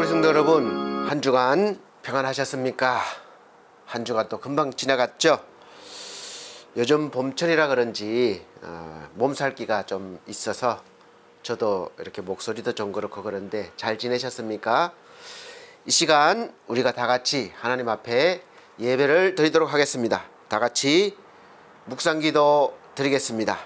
우리 성도 여러분, 한 주간 평안하셨습니까? 한 주간 또 금방 지나갔죠? 요즘 봄철이라 그런지 몸살기가 좀 있어서 저도 이렇게 목소리도 좀 그렇고 그런데 잘 지내셨습니까? 이 시간 우리가 다 같이 하나님 앞에 예배를 드리도록 하겠습니다. 다 같이 묵상기도 드리겠습니다.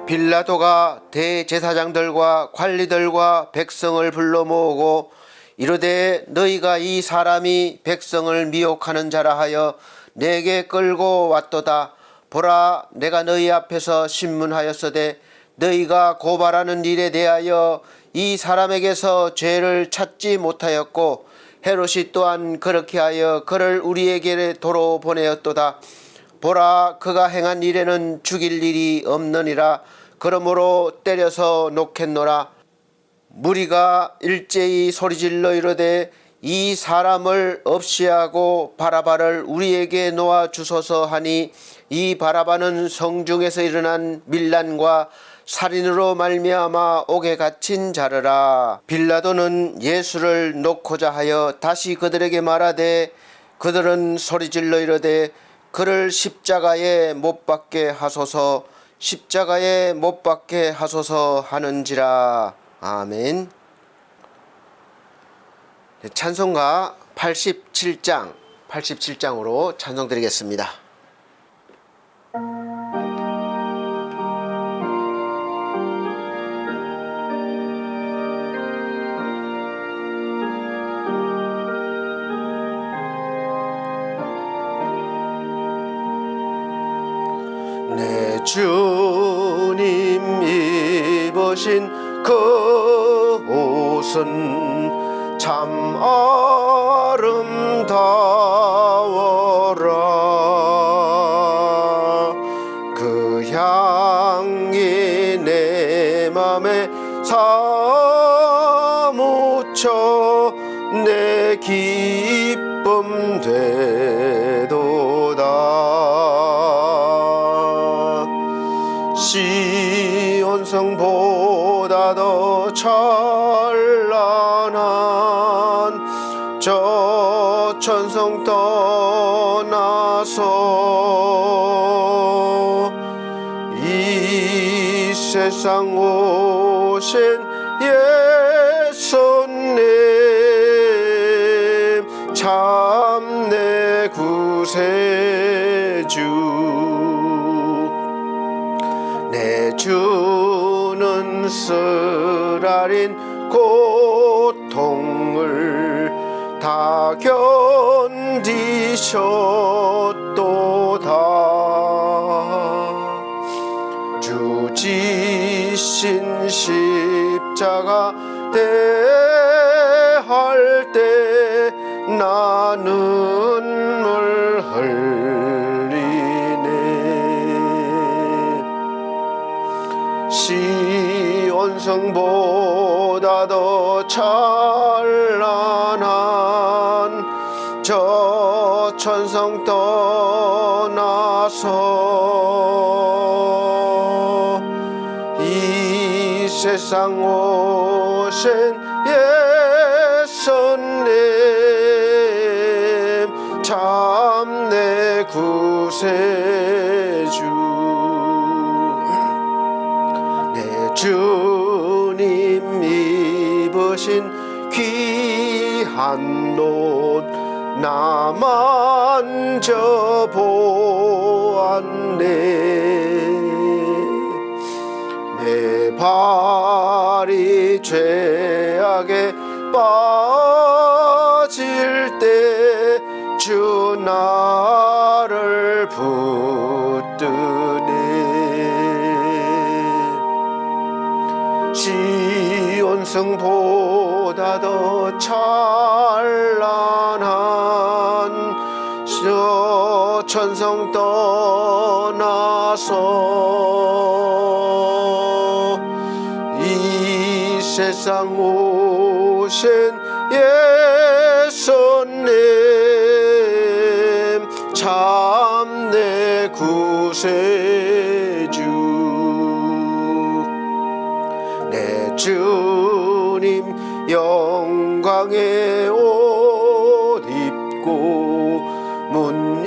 빌라도가 대제사장들과 관리들과 백성을 불러 모으고 이르되 너희가 이 사람이 백성을 미혹하는 자라 하여 내게 끌고 왔도다. 보라, 내가 너희 앞에서 신문하였으되 너희가 고발하는 일에 대하여 이 사람에게서 죄를 찾지 못하였고 헤롯이 또한 그렇게 하여 그를 우리에게 도로 보내었도다. 보라, 그가 행한 일에는 죽일 일이 없느니라. 그러므로 때려서 놓겠노라. 무리가 일제히 소리질러 이르되 이 사람을 없이하고 바라바를 우리에게 놓아 주소서 하니 이 바라바는 성중에서 일어난 밀란과 살인으로 말미암아 옥에 갇힌 자르라. 빌라도는 예수를 놓고자 하여 다시 그들에게 말하되 그들은 소리질러 이르되 그를 십자가에 못 박게 하소서, 십자가에 못 박게 하소서 하는지라. 아멘. 찬송가 87장으로 찬송 드리겠습니다. 내 주님 입으신 그 옷은 참 아름다워라. 그 향이 내 맘에 사무쳐 내 기쁨 되도다. 시온성보다 더 찬란한 저 천성 떠나서 이 세상 오신 예수님 참 내 구세주. 내 주는 쓰라린 고통을 다 견디셨도다. 주 지신 십자가 대할 때 나 눈물 흘리네. 시온성보다 더 찬란한 저 천성 떠나서 이 세상 오신 예수님 참 내 구세주. 내 주님 입으신 귀한 옷 나 만져보았네. 내 발이 죄악에 빠질 때 주 나를 붙드네. 시온성보 보다 더 찬란한 저 천성 떠나서 이 세상 오신 예수님 참 내 구세주 내 주님 영광의 옷 입고 문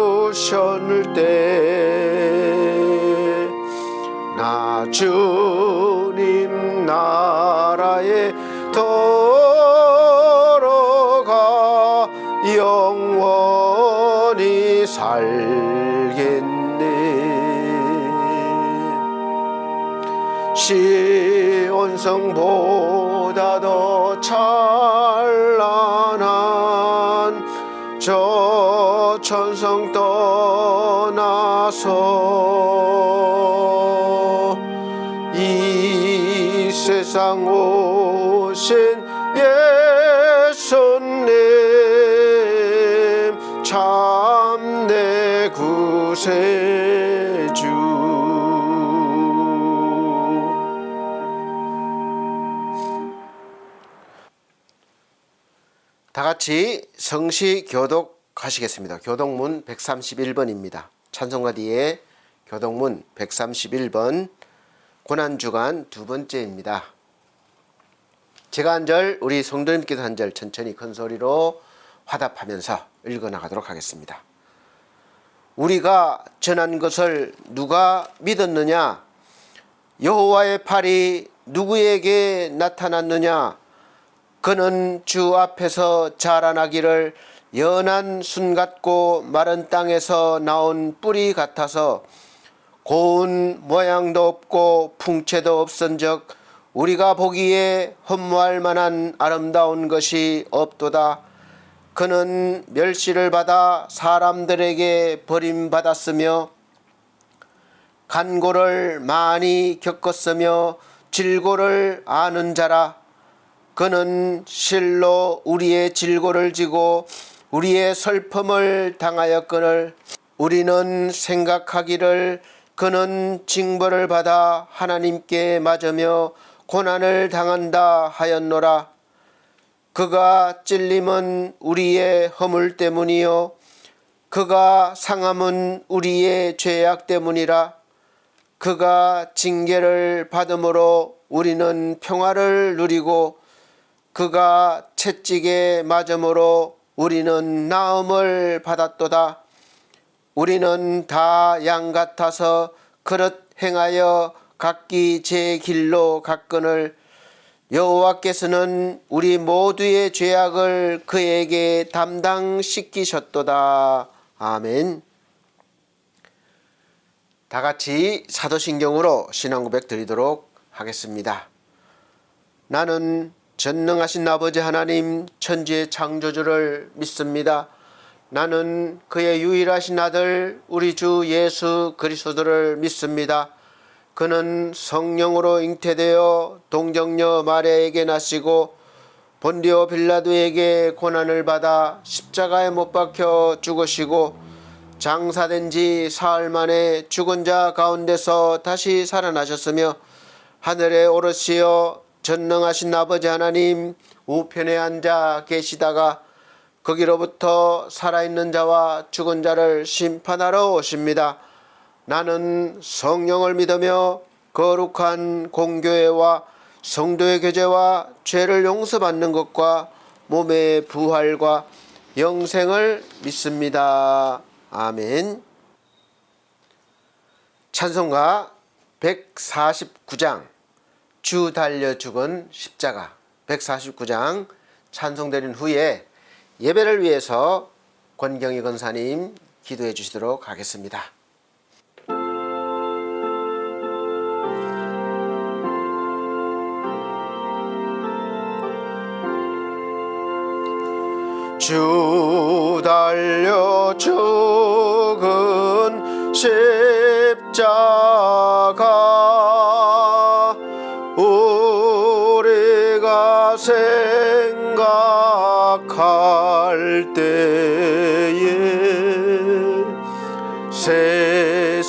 열어주셨을 때 나 주님 나라에 들어가 영원히 살겠네. 시온성보다 더 찬란한 저 천성 떠나서 이 세상 오신 예수님 참 내 구세주 다 같이 성시 교독하시겠습니다. 교독문 131번입니다. 찬송가 뒤에 교독문 131번 고난주간 두 번째입니다. 제가 한 절, 우리 성도님께서 한 절 천천히 큰 소리로 화답하면서 읽어나가도록 하겠습니다. 우리가 전한 것을 누가 믿었느냐? 여호와의 팔이 누구에게 나타났느냐? 그는 주 앞에서 자라나기를 연한 순 같고 마른 땅에서 나온 뿌리 같아서 고운 모양도 없고 풍채도 없은즉 우리가 보기에 흠모할 만한 아름다운 것이 없도다. 그는 멸시를 받아 사람들에게 버림받았으며 간고를 많이 겪었으며 질고를 아는 자라. 그는 실로 우리의 질고를 지고 우리의 슬픔을 당하였거늘 우리는 생각하기를 그는 징벌을 받아 하나님께 맞으며 고난을 당한다 하였노라. 그가 찔림은 우리의 허물 때문이요 그가 상함은 우리의 죄악 때문이라. 그가 징계를 받음으로 우리는 평화를 누리고 그가 채찍에 맞음으로 우리는 나음을 받았도다. 우리는 다 양 같아서 그릇 행하여 각기 제 길로 갔거늘 여호와께서는 우리 모두의 죄악을 그에게 담당시키셨도다. 아멘. 다 같이 사도신경으로 신앙고백 드리도록 하겠습니다. 나는 전능하신 아버지 하나님 천지의 창조주를 믿습니다. 나는 그의 유일하신 아들 우리 주 예수 그리스도를 믿습니다. 그는 성령으로 잉태되어 동정녀 마리아에게 나시고 본디오 빌라도에게 고난을 받아 십자가에 못 박혀 죽으시고 장사된 지 사흘 만에 죽은 자 가운데서 다시 살아나셨으며 하늘에 오르시어 전능하신 아버지 하나님 우편에 앉아 계시다가 거기로부터 살아있는 자와 죽은 자를 심판하러 오십니다. 나는 성령을 믿으며 거룩한 공교회와 성도의 교제와 죄를 용서받는 것과 몸의 부활과 영생을 믿습니다. 아멘. 찬송가 149장 주 달려 죽은 십자가 149장 찬송드린 후에 예배를 위해서 권경희 권사님 기도해 주시도록 하겠습니다. 주 달려 죽은 십자가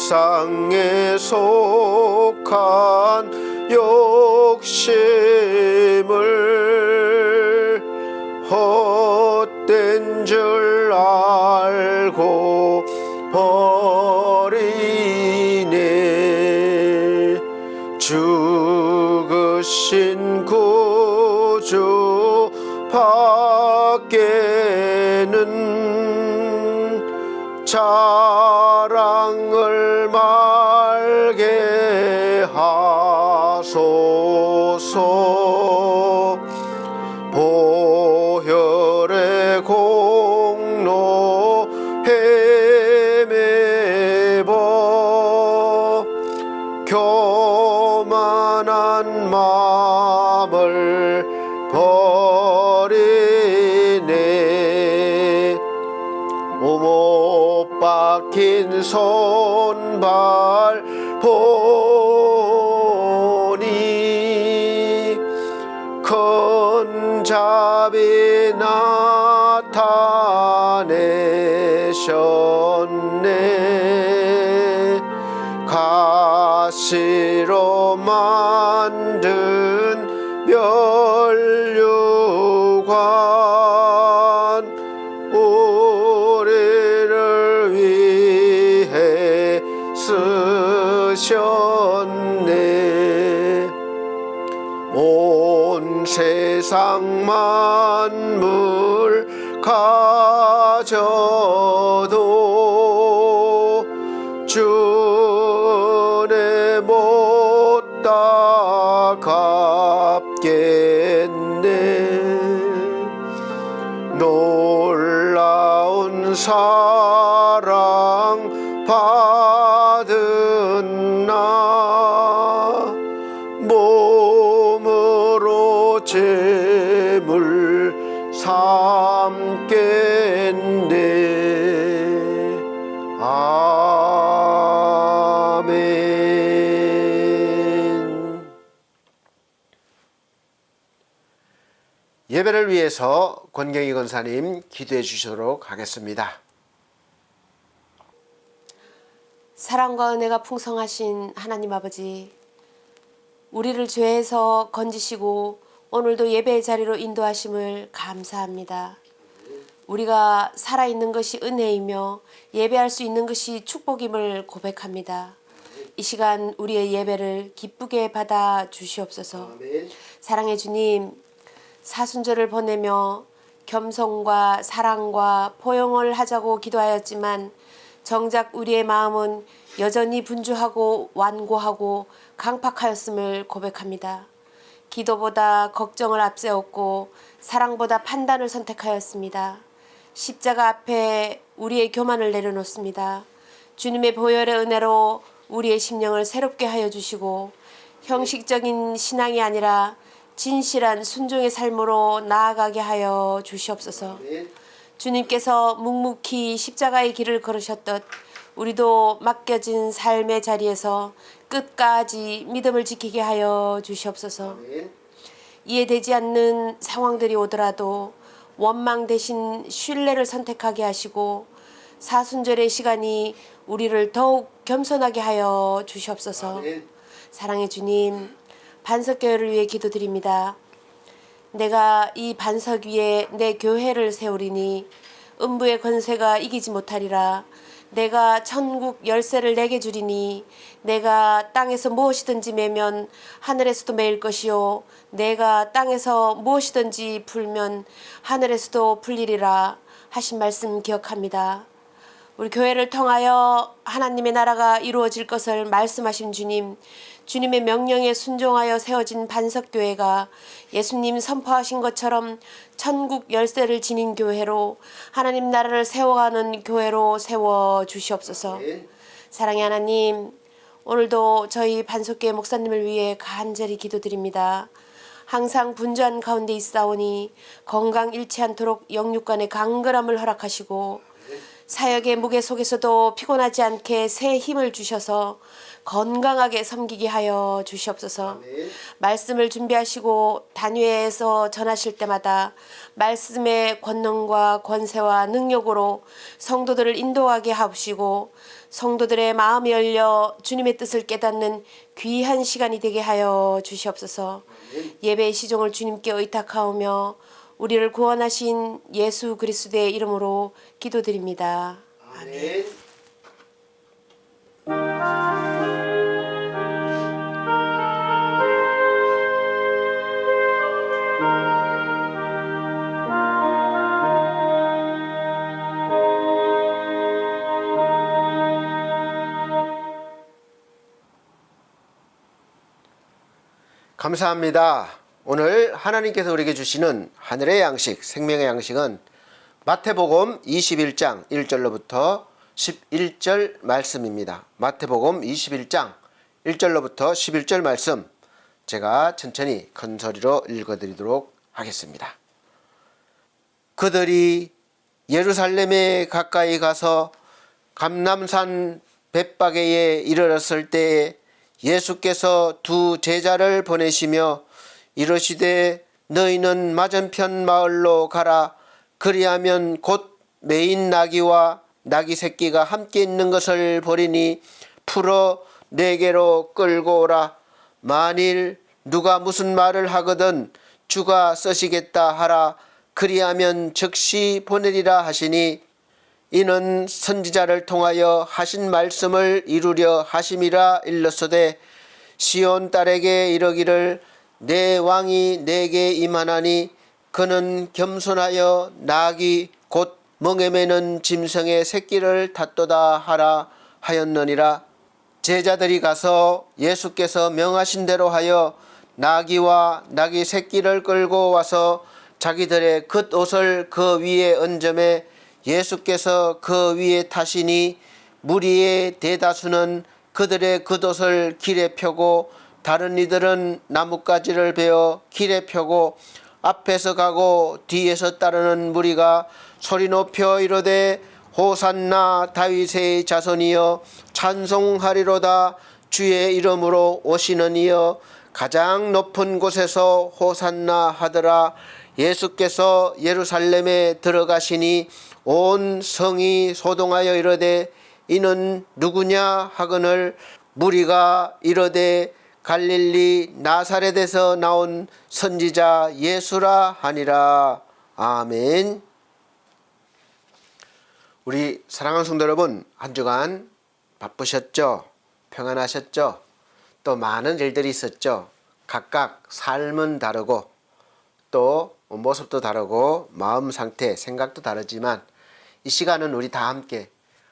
세상에 속한 욕심을 헛된 줄 알고 버리네. 죽으신 구주 밖에는 자랑을 말게 하소서. 보혈의 공로 헤매버 교만한 마음을 버리네. 못 박힌 손발 보니 큰 자비 나타내셨네. 가시로 만든 멸류관 우리를 위해 쓰셨네. 온 세상 만물 가져도 주내 못다 갚겠네. 놀라운 사랑 받은 나 몸으로 제물 삼겠네. 아멘. 예배를 위해서 권경희 권사님 기도해 주시도록 하겠습니다. 사랑과 은혜가 풍성하신 하나님 아버지, 우리를 죄에서 건지시고 오늘도 예배의 자리로 인도하심을 감사합니다. 우리가 살아있는 것이 은혜이며 예배할 수 있는 것이 축복임을 고백합니다. 이 시간 우리의 예배를 기쁘게 받아 주시옵소서. 사랑의 주님, 사순절을 보내며 겸손과 사랑과 포용을 하자고 기도하였지만 정작 우리의 마음은 여전히 분주하고 완고하고 강팍하였음을 고백합니다. 기도보다 걱정을 앞세웠고 사랑보다 판단을 선택하였습니다. 십자가 앞에 우리의 교만을 내려놓습니다. 주님의 보혈의 은혜로 우리의 심령을 새롭게 하여 주시고 형식적인 신앙이 아니라 진실한 순종의 삶으로 나아가게 하여 주시옵소서. 주님께서 묵묵히 십자가의 길을 걸으셨듯 우리도 맡겨진 삶의 자리에서 끝까지 믿음을 지키게 하여 주시옵소서. 이해되지 않는 상황들이 오더라도 원망 대신 신뢰를 선택하게 하시고 사순절의 시간이 우리를 더욱 겸손하게 하여 주시옵소서. 사랑의 주님, 반석교회를 위해 기도드립니다. 내가 이 반석 위에 내 교회를 세우리니 음부의 권세가 이기지 못하리라. 내가 천국 열쇠를 내게 주리니 내가 땅에서 무엇이든지 매면 하늘에서도 매일 것이요 내가 땅에서 무엇이든지 풀면 하늘에서도 풀리리라 하신 말씀 기억합니다. 우리 교회를 통하여 하나님의 나라가 이루어질 것을 말씀하신 주님, 주님의 명령에 순종하여 세워진 반석교회가 예수님 선포하신 것처럼 천국 열쇠를 지닌 교회로 하나님 나라를 세워가는 교회로 세워주시옵소서. 사랑의 하나님, 오늘도 저희 반석교회 목사님을 위해 간절히 기도드립니다. 항상 분주한 가운데 있사오니 건강 잃지 않도록 영육간의 강건함을 허락하시고 사역의 무게 속에서도 피곤하지 않게 새 힘을 주셔서 건강하게 섬기게 하여 주시옵소서. 말씀을 준비하시고 단위에서 전하실 때마다 말씀의 권능과 권세와 능력으로 성도들을 인도하게 하시고 성도들의 마음이 열려 주님의 뜻을 깨닫는 귀한 시간이 되게 하여 주시옵소서. 예배의 시종을 주님께 의탁하오며 우리를 구원하신 예수 그리스도의 이름으로 기도드립니다. 아멘. 감사합니다. 오늘 하나님께서 우리에게 주시는 하늘의 양식, 생명의 양식은 마태복음 21장 1절로부터 11절 말씀입니다. 마태복음 21장 1절로부터 11절 말씀, 제가 천천히 큰 소리로 읽어드리도록 하겠습니다. 그들이 예루살렘에 가까이 가서 감람산 벳바게에 이르렀을 때에 예수께서 두 제자를 보내시며 이르시되 너희는 맞은편 마을로 가라. 그리하면 곧 매인 나귀와 나귀 새끼가 함께 있는 것을 보리니 풀어 내게로 끌고 오라. 만일 누가 무슨 말을 하거든 주가 쓰시겠다 하라. 그리하면 즉시 보내리라 하시니 이는 선지자를 통하여 하신 말씀을 이루려 하심이라 일렀으되 시온 딸에게 이르기를 내 왕이 내게 임하나니 그는 겸손하여 나귀 곧 멍에 매는 짐승의 새끼를 탔도다 하라 하였느니라. 제자들이 가서 예수께서 명하신 대로 하여 나귀와 나귀 새끼를 끌고 와서 자기들의 겉옷을 그 위에 얹음에 예수께서 그 위에 타시니 무리의 대다수는 그들의 겉옷을 길에 펴고 다른 이들은 나뭇가지를 베어 길에 펴고 앞에서 가고 뒤에서 따르는 무리가 소리 높여 이르되 호산나 다윗의 자손이여 찬송하리로다. 주의 이름으로 오시는 이여 가장 높은 곳에서 호산나 하더라. 예수께서 예루살렘에 들어가시니 온 성이 소동하여 이르되 이는 누구냐 하거늘 무리가 이르되 갈릴리 나사렛에서 나온 선지자 예수라 하니라. 아멘. 우리 사랑하는 성도 여러분, 한 주간 바쁘셨죠? 평안하셨죠? 또 많은 일들이 있었죠? 각각 삶은 다르고 또 모습도 다르고 마음 상태, 생각도 다르지만 이 시간은 우리 다 함께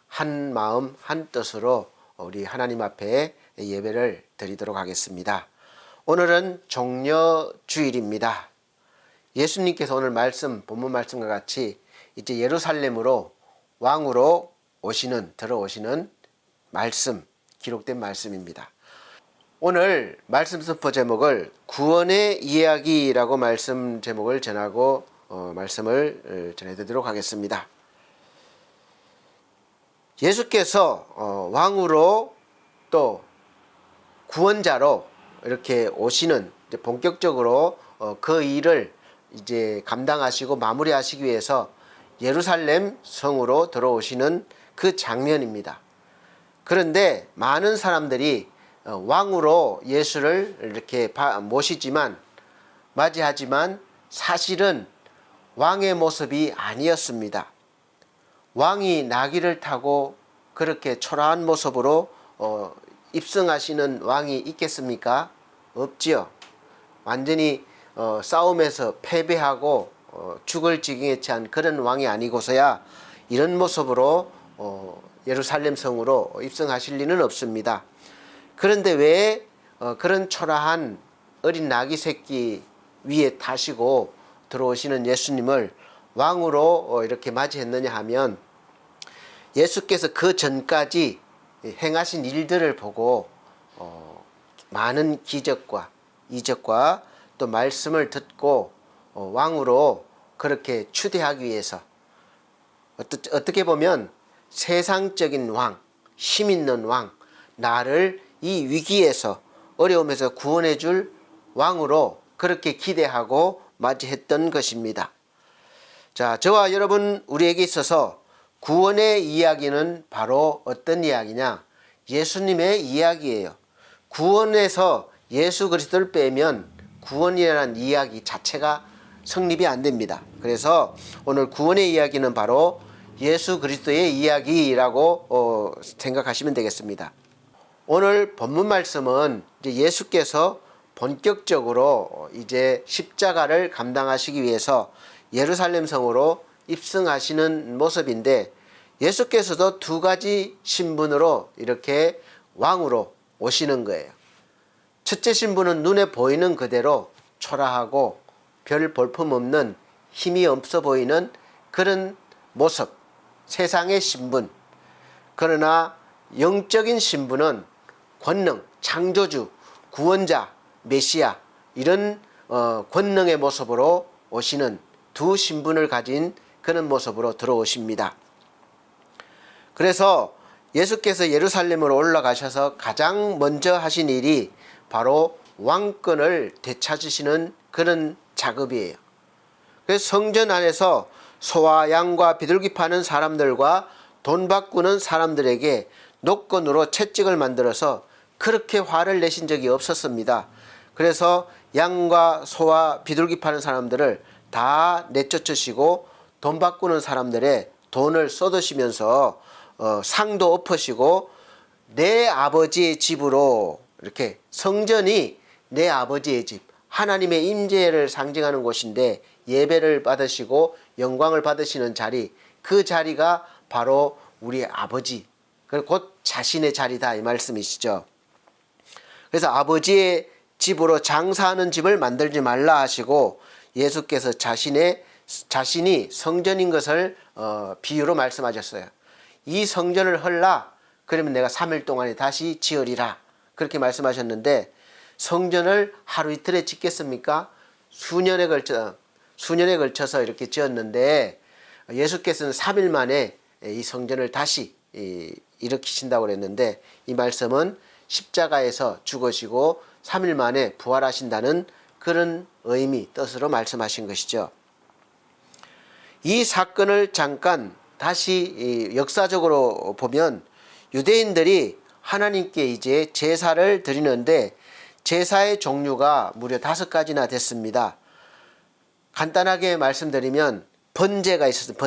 한 마음 한 뜻으로 우리 하나님 앞에 예배를 드리도록 하겠습니다. 오늘은 종려주일입니다. 예수님께서 오늘 말씀, 본문 말씀과 같이 이제 예루살렘으로 왕으로 들어오시는 말씀, 기록된 말씀입니다. 오늘 말씀 선포 제목을 구원의 이야기라고 말씀 제목을 전하고 말씀을 전해드리도록 하겠습니다. 예수께서 왕으로 또 구원자로 이렇게 오시는 이제 본격적으로 그 일을 이제 감당하시고 마무리하시기 위해서 예루살렘 성으로 들어오시는 그 장면입니다. 그런데 많은 사람들이 왕으로 예수를 이렇게 모시지만 맞이하지만 사실은 왕의 모습이 아니었습니다. 왕이 나귀를 타고 그렇게 초라한 모습으로 입성하시는 왕이 있겠습니까? 없지요. 완전히 싸움에서 패배하고 죽을 지경에 처한 그런 왕이 아니고서야 이런 모습으로 예루살렘 성으로 입성하실 리는 없습니다. 그런데 왜 그런 초라한 어린 나귀 새끼 위에 타시고 들어오시는 예수님을 왕으로 이렇게 맞이했느냐 하면 예수께서 그 전까지 행하신 일들을 보고 많은 기적과 이적과 또 말씀을 듣고 왕으로 그렇게 추대하기 위해서 어떻게 보면 세상적인 왕, 힘 있는 왕, 나를 이 위기에서 어려움에서 구원해 줄 왕으로 그렇게 기대하고 맞이했던 것입니다. 자, 저와 여러분 우리에게 있어서 구원의 이야기는 바로 어떤 이야기냐? 예수님의 이야기예요. 구원에서 예수 그리스도를 빼면 구원이라는 이야기 자체가 성립이 안 됩니다. 그래서 오늘 구원의 이야기는 바로 예수 그리스도의 이야기라고 생각하시면 되겠습니다. 오늘 본문 말씀은 이제 예수께서 본격적으로 이제 십자가를 감당하시기 위해서 예루살렘 성으로 입성하시는 모습인데, 예수께서도 두 가지 신분으로 이렇게 왕으로 오시는 거예요. 첫째 신분은 눈에 보이는 그대로 초라하고 별 볼품없는 힘이 없어 보이는 그런 모습, 세상의 신분. 그러나 영적인 신분은 권능, 창조주, 구원자, 메시아, 이런 권능의 모습으로 오시는 두 신분을 가진 그런 모습으로 들어오십니다. 그래서 예수께서 예루살렘으로 올라가셔서 가장 먼저 하신 일이 바로 왕권을 되찾으시는 그런 작업이에요. 그래서 성전 안에서 소와 양과 비둘기 파는 사람들과 돈 바꾸는 사람들에게 노건으로 채찍을 만들어서 그렇게 화를 내신 적이 없었습니다. 그래서 양과 소와 비둘기 파는 사람들을 다 내쫓으시고 돈 바꾸는 사람들의 돈을 쏟으시면서 상도 엎으시고, 내 아버지의 집으로, 이렇게 성전이 내 아버지의 집, 하나님의 임재를 상징하는 곳인데 예배를 받으시고 영광을 받으시는 자리, 그 자리가 바로 우리 아버지, 곧 자신의 자리다, 이 말씀이시죠. 그래서 아버지의 집으로 장사하는 집을 만들지 말라 하시고, 예수께서 자신이 성전인 것을 비유로 말씀하셨어요. 이 성전을 헐라, 그러면 내가 3일 동안에 다시 지으리라, 그렇게 말씀하셨는데, 성전을 하루 이틀에 짓겠습니까? 수년에 걸쳐서 이렇게 지었는데, 예수께서는 3일 만에 이 성전을 다시 일으키신다고 그랬는데, 이 말씀은 십자가에서 죽으시고 3일 만에 부활하신다는 그런 의미, 뜻으로 말씀하신 것이죠. 이 사건을 잠깐 다시 역사적으로 보면, 유대인들이 하나님께 이제 제사를 드리는데 제사의 종류가 무려 5가지나 됐습니다. 간단하게 말씀드리면 번제가 있었어요.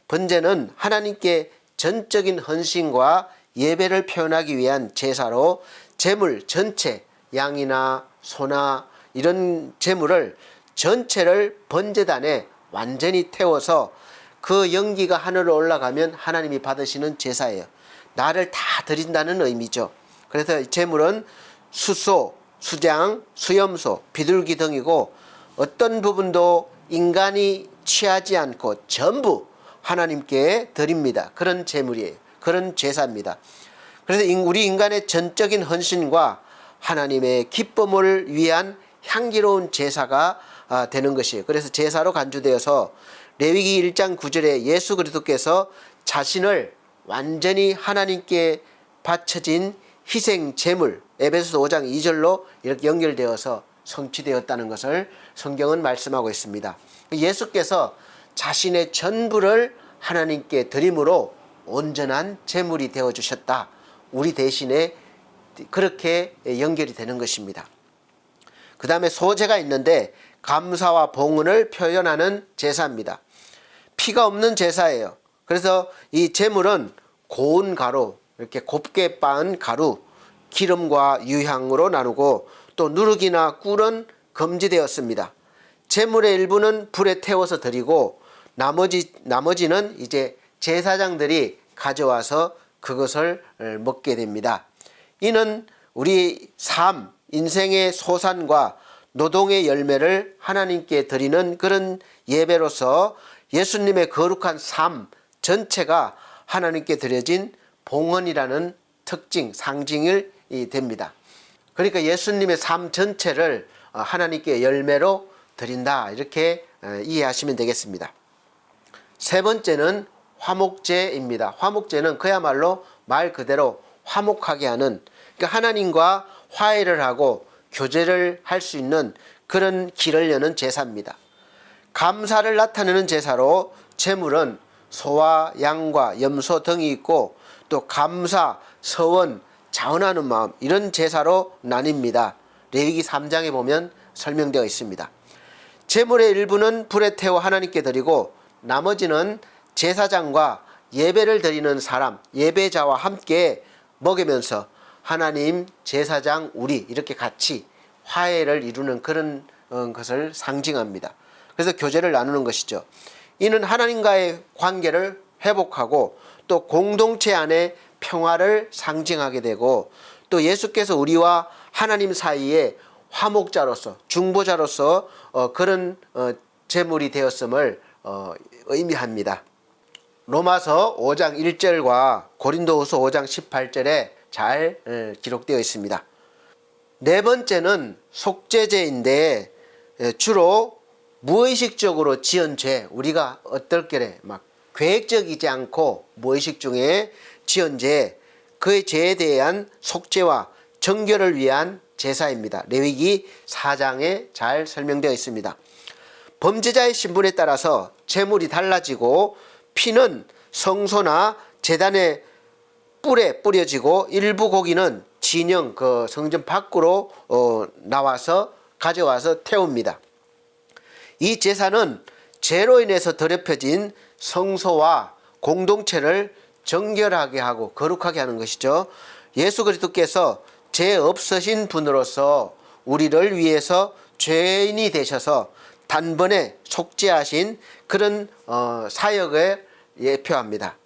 번제는 하나님께 전적인 헌신과 예배를 표현하기 위한 제사로, 제물 전체, 양이나 소나 이런 제물을 전체를 번제단에 완전히 태워서 그 연기가 하늘로 올라가면 하나님이 받으시는 제사예요. 나를 다 드린다는 의미죠. 그래서 이 제물은 수소, 수장, 수염소, 비둘기 등이고, 어떤 부분도 인간이 취하지 않고 전부 하나님께 드립니다. 그런 제물이에요. 그런 제사입니다. 그래서 우리 인간의 전적인 헌신과 하나님의 기쁨을 위한 향기로운 제사가 되는 것이에요. 그래서 제사로 간주되어서 레위기 1장 9절에 예수 그리스도께서 자신을 완전히 하나님께 바쳐진 희생 제물, 에베소서 5장 2절로 이렇게 연결되어서 성취되었다는 것을 성경은 말씀하고 있습니다. 예수께서 자신의 전부를 하나님께 드림으로 온전한 제물이 되어주셨다, 우리 대신에 그렇게 연결이 되는 것입니다. 그 다음에 소제가 있는데 감사와 봉헌을 표현하는 제사입니다. 피가 없는 제사예요. 그래서 이 제물은 고운 가루, 이렇게 곱게 빻은 가루, 기름과 유향으로 나누고, 또 누룩이나 꿀은 금지되었습니다. 제물의 일부는 불에 태워서 드리고, 나머지는 이제 제사장들이 가져와서 그것을 먹게 됩니다. 이는 우리 삶, 인생의 소산과 노동의 열매를 하나님께 드리는 그런 예배로서 예수님의 거룩한 삶 전체가 하나님께 드려진 봉헌이라는 특징, 상징이 됩니다. 그러니까 예수님의 삶 전체를 하나님께 열매로 드린다, 이렇게 이해하시면 되겠습니다. 세 번째는 화목제입니다. 화목제는 그야말로 말 그대로 화목하게 하는, 그러니까 하나님과 화해를 하고 교제를 할 수 있는 그런 길을 여는 제사입니다. 감사를 나타내는 제사로 제물은 소와 양과 염소 등이 있고, 또 감사, 서원, 자원하는 마음, 이런 제사로 나뉩니다. 레위기 3장에 보면 설명되어 있습니다. 제물의 일부는 불에 태워 하나님께 드리고, 나머지는 제사장과 예배를 드리는 사람, 예배자와 함께 먹으면서 하나님, 제사장, 우리 이렇게 같이 화해를 이루는 그런 것을 상징합니다. 그래서 교제를 나누는 것이죠. 이는 하나님과의 관계를 회복하고 또 공동체 안에 평화를 상징하게 되고, 또 예수께서 우리와 하나님 사이에 화목자로서, 중보자로서 그런 제물이 되었음을 의미합니다. 로마서 5장 1절과 고린도후서 5장 18절에 잘 기록되어 있습니다. 네 번째는 속죄제인데, 주로 무의식적으로 지은 죄, 우리가 어떨결에 막 계획적이지 않고 무의식 중에 지은 죄, 그의 죄에 대한 속죄와 정결을 위한 제사입니다. 레위기 4장에 잘 설명되어 있습니다. 범죄자의 신분에 따라서 제물이 달라지고, 피는 성소나 제단의 뿔에 뿌려지고, 일부 고기는 진영 그 성전 밖으로 나와서 가져와서 태웁니다. 이 제사는 죄로 인해서 더럽혀진 성소와 공동체를 정결하게 하고 거룩하게 하는 것이죠. 예수 그리스도께서 죄 없으신 분으로서 우리를 위해서 죄인이 되셔서 단번에 속죄하신 그런 사역을 예표합니다.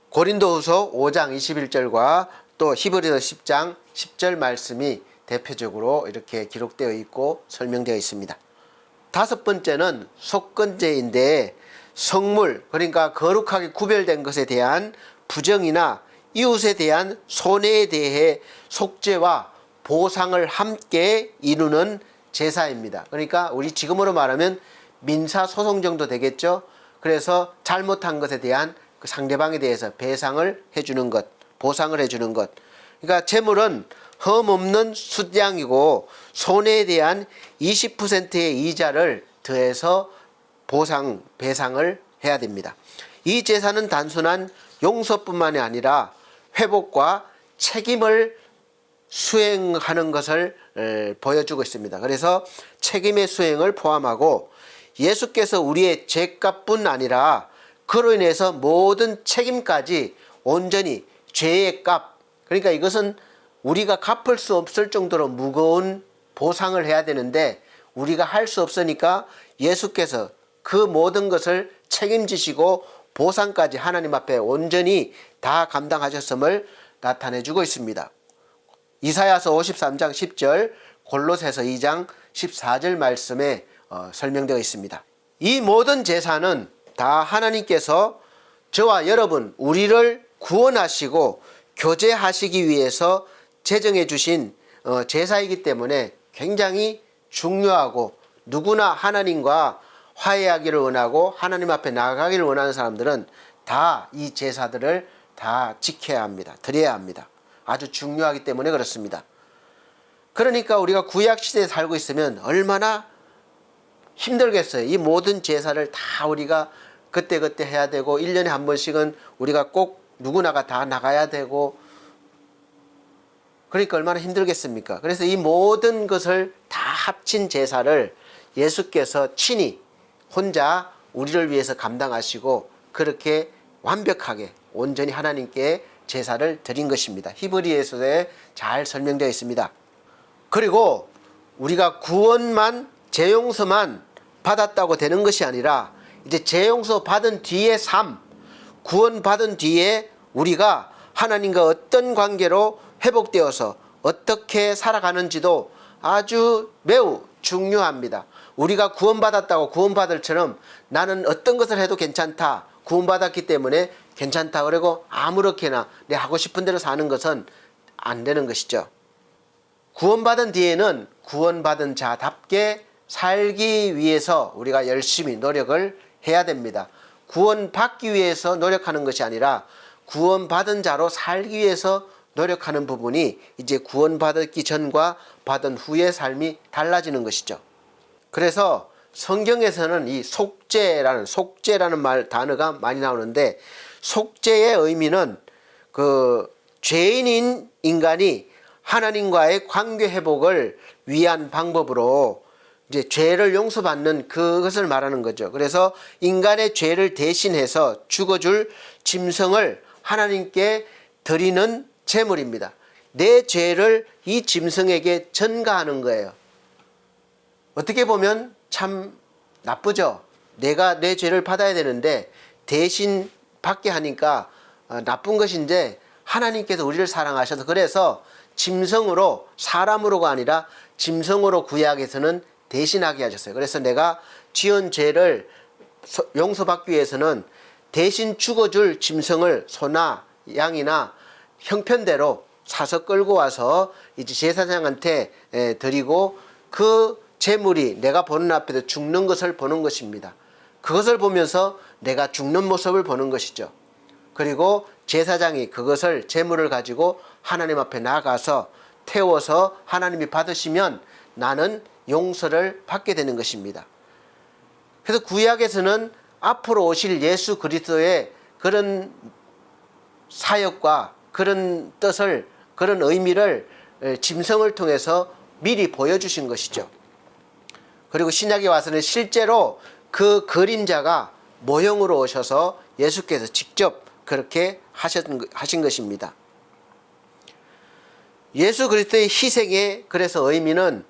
고린도후서 5장 21절과 또 히브리서 10장 10절 말씀이 대표적으로 이렇게 기록되어 있고 설명되어 있습니다. 다섯 번째는 속건제인데, 성물, 그러니까 거룩하게 구별된 것에 대한 부정이나 이웃에 대한 손해에 대해 속죄와 보상을 함께 이루는 제사입니다. 그러니까 우리 지금으로 말하면 민사소송 정도 되겠죠. 그래서 잘못한 것에 대한 그 상대방에 대해서 배상을 해주는 것, 보상을 해주는 것. 그러니까 제물은 흠없는 숫양이고, 손해에 대한 20%의 이자를 더해서 배상을 해야 됩니다. 이 제사는 단순한 용서뿐만이 아니라 회복과 책임을 수행하는 것을 보여주고 있습니다. 그래서 책임의 수행을 포함하고, 예수께서 우리의 죄값뿐 아니라 그로 인해서 모든 책임까지 온전히 죄의 값, 그러니까 이것은 우리가 갚을 수 없을 정도로 무거운 보상을 해야 되는데 우리가 할 수 없으니까 예수께서 그 모든 것을 책임지시고 보상까지 하나님 앞에 온전히 다 감당하셨음을 나타내주고 있습니다. 이사야서 53장 10절, 골로새서 2장 14절 말씀에 설명되어 있습니다. 이 모든 제사는 다 하나님께서 저와 여러분, 우리를 구원하시고 교제하시기 위해서 제정해 주신 제사이기 때문에 굉장히 중요하고, 누구나 하나님과 화해하기를 원하고 하나님 앞에 나아가기를 원하는 사람들은 다 이 제사들을 다 지켜야 합니다. 드려야 합니다. 아주 중요하기 때문에 그렇습니다. 그러니까 우리가 구약시대에 살고 있으면 얼마나 힘들겠어요. 이 모든 제사를 다 우리가 그때그때 해야 되고, 1년에 한 번씩은 우리가 꼭 누구나가 다 나가야 되고, 그러니까 얼마나 힘들겠습니까? 그래서 이 모든 것을 다 합친 제사를 예수께서 친히 혼자 우리를 위해서 감당하시고, 그렇게 완벽하게 온전히 하나님께 제사를 드린 것입니다. 히브리서에 잘 설명되어 있습니다. 그리고 우리가 구원만, 재용서만 받았다고 되는 것이 아니라, 이제 재용서 받은 뒤의 삶, 구원 받은 뒤에 우리가 하나님과 어떤 관계로 회복되어서 어떻게 살아가는지도 아주 매우 중요합니다. 우리가 구원받았다고 구원받을처럼 나는 어떤 것을 해도 괜찮다, 구원받았기 때문에 괜찮다 그러고 아무렇게나 내 하고 싶은 대로 사는 것은 안 되는 것이죠. 구원받은 뒤에는 구원받은 자답게 살기 위해서 우리가 열심히 노력을 해야 됩니다. 구원받기 위해서 노력하는 것이 아니라 구원받은 자로 살기 위해서 노력하는 부분이 이제 구원받기 전과 받은 후의 삶이 달라지는 것이죠. 그래서 성경에서는 이 속죄라는 단어가 많이 나오는데, 속죄의 의미는 그 죄인인 인간이 하나님과의 관계 회복을 위한 방법으로 이제 죄를 용서받는 그것을 말하는 거죠. 그래서 인간의 죄를 대신해서 죽어줄 짐승을 하나님께 드리는 제물입니다. 내 죄를 이 짐승에게 전가하는 거예요. 어떻게 보면 참 나쁘죠. 내가 내 죄를 받아야 되는데 대신 받게 하니까 나쁜 것인데, 하나님께서 우리를 사랑하셔서 그래서 짐승으로, 사람으로가 아니라 짐승으로 구약에서는 대신하게 하셨어요. 그래서 내가 지은 죄를 용서받기 위해서는 대신 죽어줄 짐승을 소나 양이나 형편대로 사서 끌고 와서 이제 제사장한테 드리고, 그 제물이 내가 보는 앞에서 죽는 것을 보는 것입니다. 그것을 보면서 내가 죽는 모습을 보는 것이죠. 그리고 제사장이 그것을 제물을 가지고 하나님 앞에 나가서 태워서 하나님이 받으시면 나는 용서를 받게 되는 것입니다. 그래서 구약에서는 앞으로 오실 예수 그리스도의 그런 사역과 그런 뜻을, 그런 의미를 짐승을 통해서 미리 보여주신 것이죠. 그리고 신약에 와서는 실제로 그 그림자가 모형으로 오셔서 예수께서 직접 그렇게 하신 것입니다. 예수 그리스도의 희생의 그래서 의미는,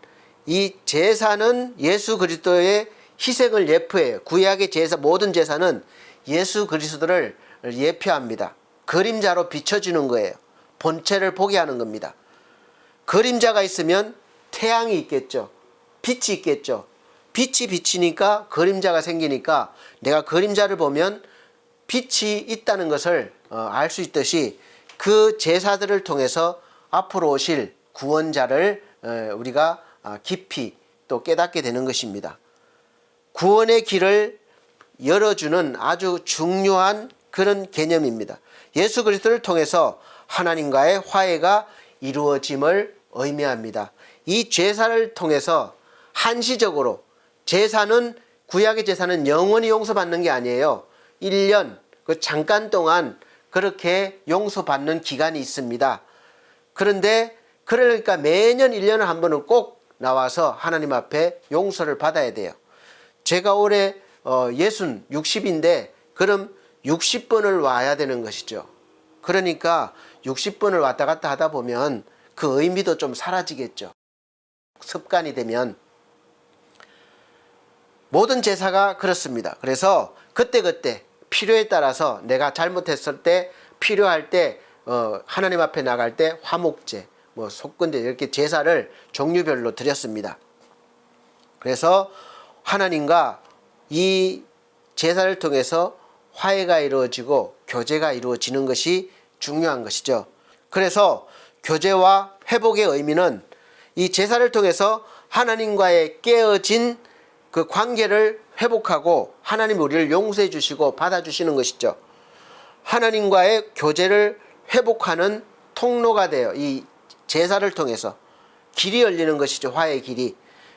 이 제사는 예수 그리스도의 희생을 예표해요. 구약의 제사, 모든 제사는 예수 그리스도를 예표합니다. 그림자로 비춰주는 거예요. 본체를 보게 하는 겁니다. 그림자가 있으면 태양이 있겠죠. 빛이 있겠죠. 빛이 비치니까 그림자가 생기니까 내가 그림자를 보면 빛이 있다는 것을 알 수 있듯이, 그 제사들을 통해서 앞으로 오실 구원자를 우리가 깊이 또 깨닫게 되는 것입니다. 구원의 길을 열어주는 아주 중요한 그런 개념입니다. 예수 그리스도를 통해서 하나님과의 화해가 이루어짐을 의미합니다. 이 제사를 통해서 한시적으로, 제사는, 구약의 제사는 영원히 용서받는 게 아니에요. 1년 그 잠깐 동안 그렇게 용서받는 기간이 있습니다. 그런데 그러니까 매년 1년에 한 번은 꼭 나와서 하나님 앞에 용서를 받아야 돼요. 제가 올해 60인데 그럼 60번을 와야 되는 것이죠. 그러니까 60번을 왔다 갔다 하다 보면 그 의미도 좀 사라지겠죠. 습관이 되면. 모든 제사가 그렇습니다. 그래서 그때그때 필요에 따라서 내가 잘못했을 때, 필요할 때, 하나님 앞에 나갈 때 화목제, 속건제, 이렇게 제사를 종류별로 드렸습니다. 그래서 하나님과 이 제사를 통해서 화해가 이루어지고 교제가 이루어지는 것이 중요한 것이죠. 그래서 교제와 회복의 의미는 이 제사를 통해서 하나님과의 깨어진 그 관계를 회복하고 하나님이 우리를 용서해 주시고 받아주시는 것이죠. 하나님과의 교제를 회복하는 통로가 돼요. 이 제사를 통해서 길이 열리는 것이죠. 화해의 길이.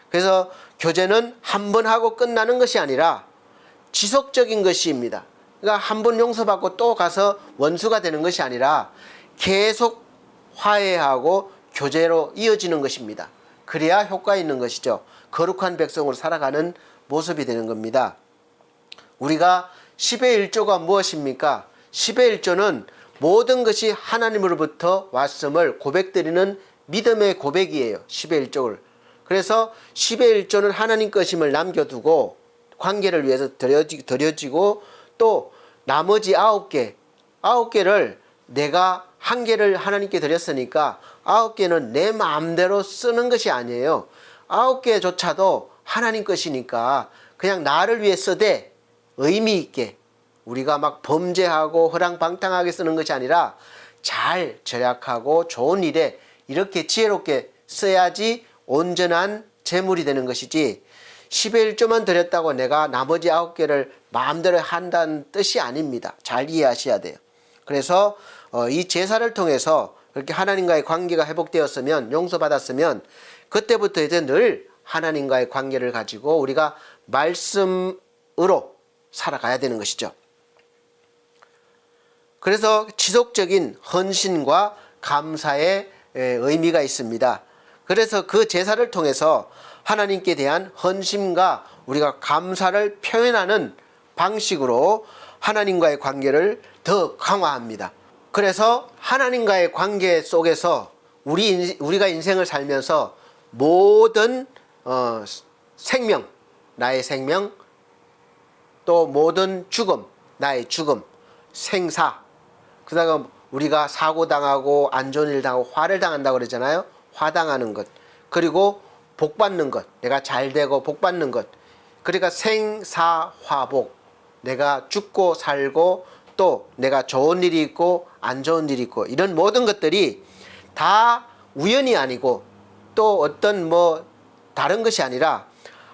그래서 교제는 한 번 하고 끝나는 것이 아니라 지속적인 것입니다. 그러니까 한 번 용서받고 또 가서 원수가 되는 것이 아니라 계속 화해하고 교제로 이어지는 것입니다. 그래야 효과 있는 것이죠. 거룩한 백성으로 살아가는 모습이 되는 겁니다. 우리가 10의 1조가 무엇입니까? 10의 1조는 모든 것이 하나님으로부터 왔음을 고백드리는 믿음의 고백이에요. 10의 1조를. 그래서 10의 1조는 하나님 것임을 남겨두고 관계를 위해서 드려지고, 또 나머지 9개를 내가 1개를 하나님께 드렸으니까 9개는 내 마음대로 쓰는 것이 아니에요. 9개조차도 하나님 것이니까 그냥 나를 위해 쓰되 의미 있게, 우리가 막 범죄하고 허랑방탕하게 쓰는 것이 아니라 잘 절약하고 좋은 일에 이렇게 지혜롭게 써야지 온전한 재물이 되는 것이지, 10의 1조만 드렸다고 내가 나머지 9개를 마음대로 한다는 뜻이 아닙니다. 잘 이해하셔야 돼요. 그래서 이 제사를 통해서 그렇게 하나님과의 관계가 회복되었으면, 용서받았으면 그때부터 이제 늘 하나님과의 관계를 가지고 우리가 말씀으로 살아가야 되는 것이죠. 그래서 지속적인 헌신과 감사의 의미가 있습니다. 그래서 그 제사를 통해서 하나님께 대한 헌신과 우리가 감사를 표현하는 방식으로 하나님과의 관계를 더 강화합니다. 그래서 하나님과의 관계 속에서 우리가 인생을 살면서 모든 생명, 나의 생명, 또 모든 죽음, 나의 죽음, 생사, 그다음에 우리가 사고당하고 안 좋은 일 당하고 화를 당한다고 그러잖아요. 화당하는 것, 그리고 복받는 것, 내가 잘되고 복받는 것, 그러니까 생사화복, 내가 죽고 살고 또 내가 좋은 일이 있고 안 좋은 일이 있고, 이런 모든 것들이 다 우연이 아니고 또 어떤 다른 것이 아니라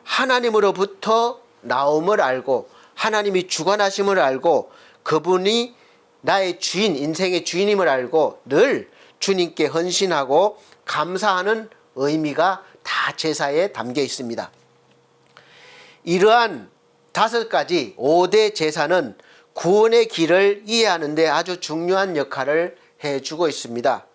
하나님으로부터 나옴을 알고 하나님이 주관하심을 알고 그분이 나의 주인, 인생의 주인임을 알고 늘 주님께 헌신하고 감사하는 의미가 다 제사에 담겨 있습니다. 이러한 5가지 5대 제사는 구원의 길을 이해하는 데 아주 중요한 역할을 해주고 있습니다.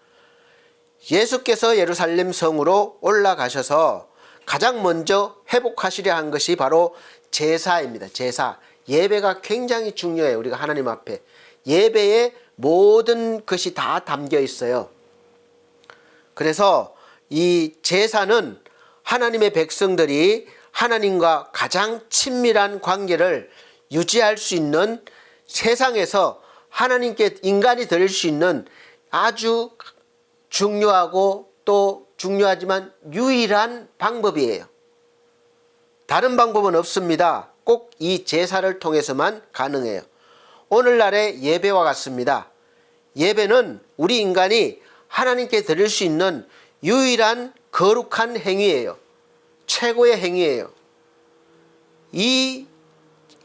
예수께서 예루살렘 성으로 올라가셔서 가장 먼저 회복하시려 한 것이 바로 제사입니다. 제사. 예배가 굉장히 중요해요. 우리가 하나님 앞에. 예배에 모든 것이 다 담겨 있어요. 그래서 이 제사는 하나님의 백성들이 하나님과 가장 친밀한 관계를 유지할 수 있는, 세상에서 하나님께 인간이 드릴 수 있는 아주 중요하고 또 중요하지만 유일한 방법이에요. 다른 방법은 없습니다. 꼭 이 제사를 통해서만 가능해요. 오늘날의 예배와 같습니다. 예배는 우리 인간이 하나님께 드릴 수 있는 유일한 거룩한 행위예요. 최고의 행위예요. 이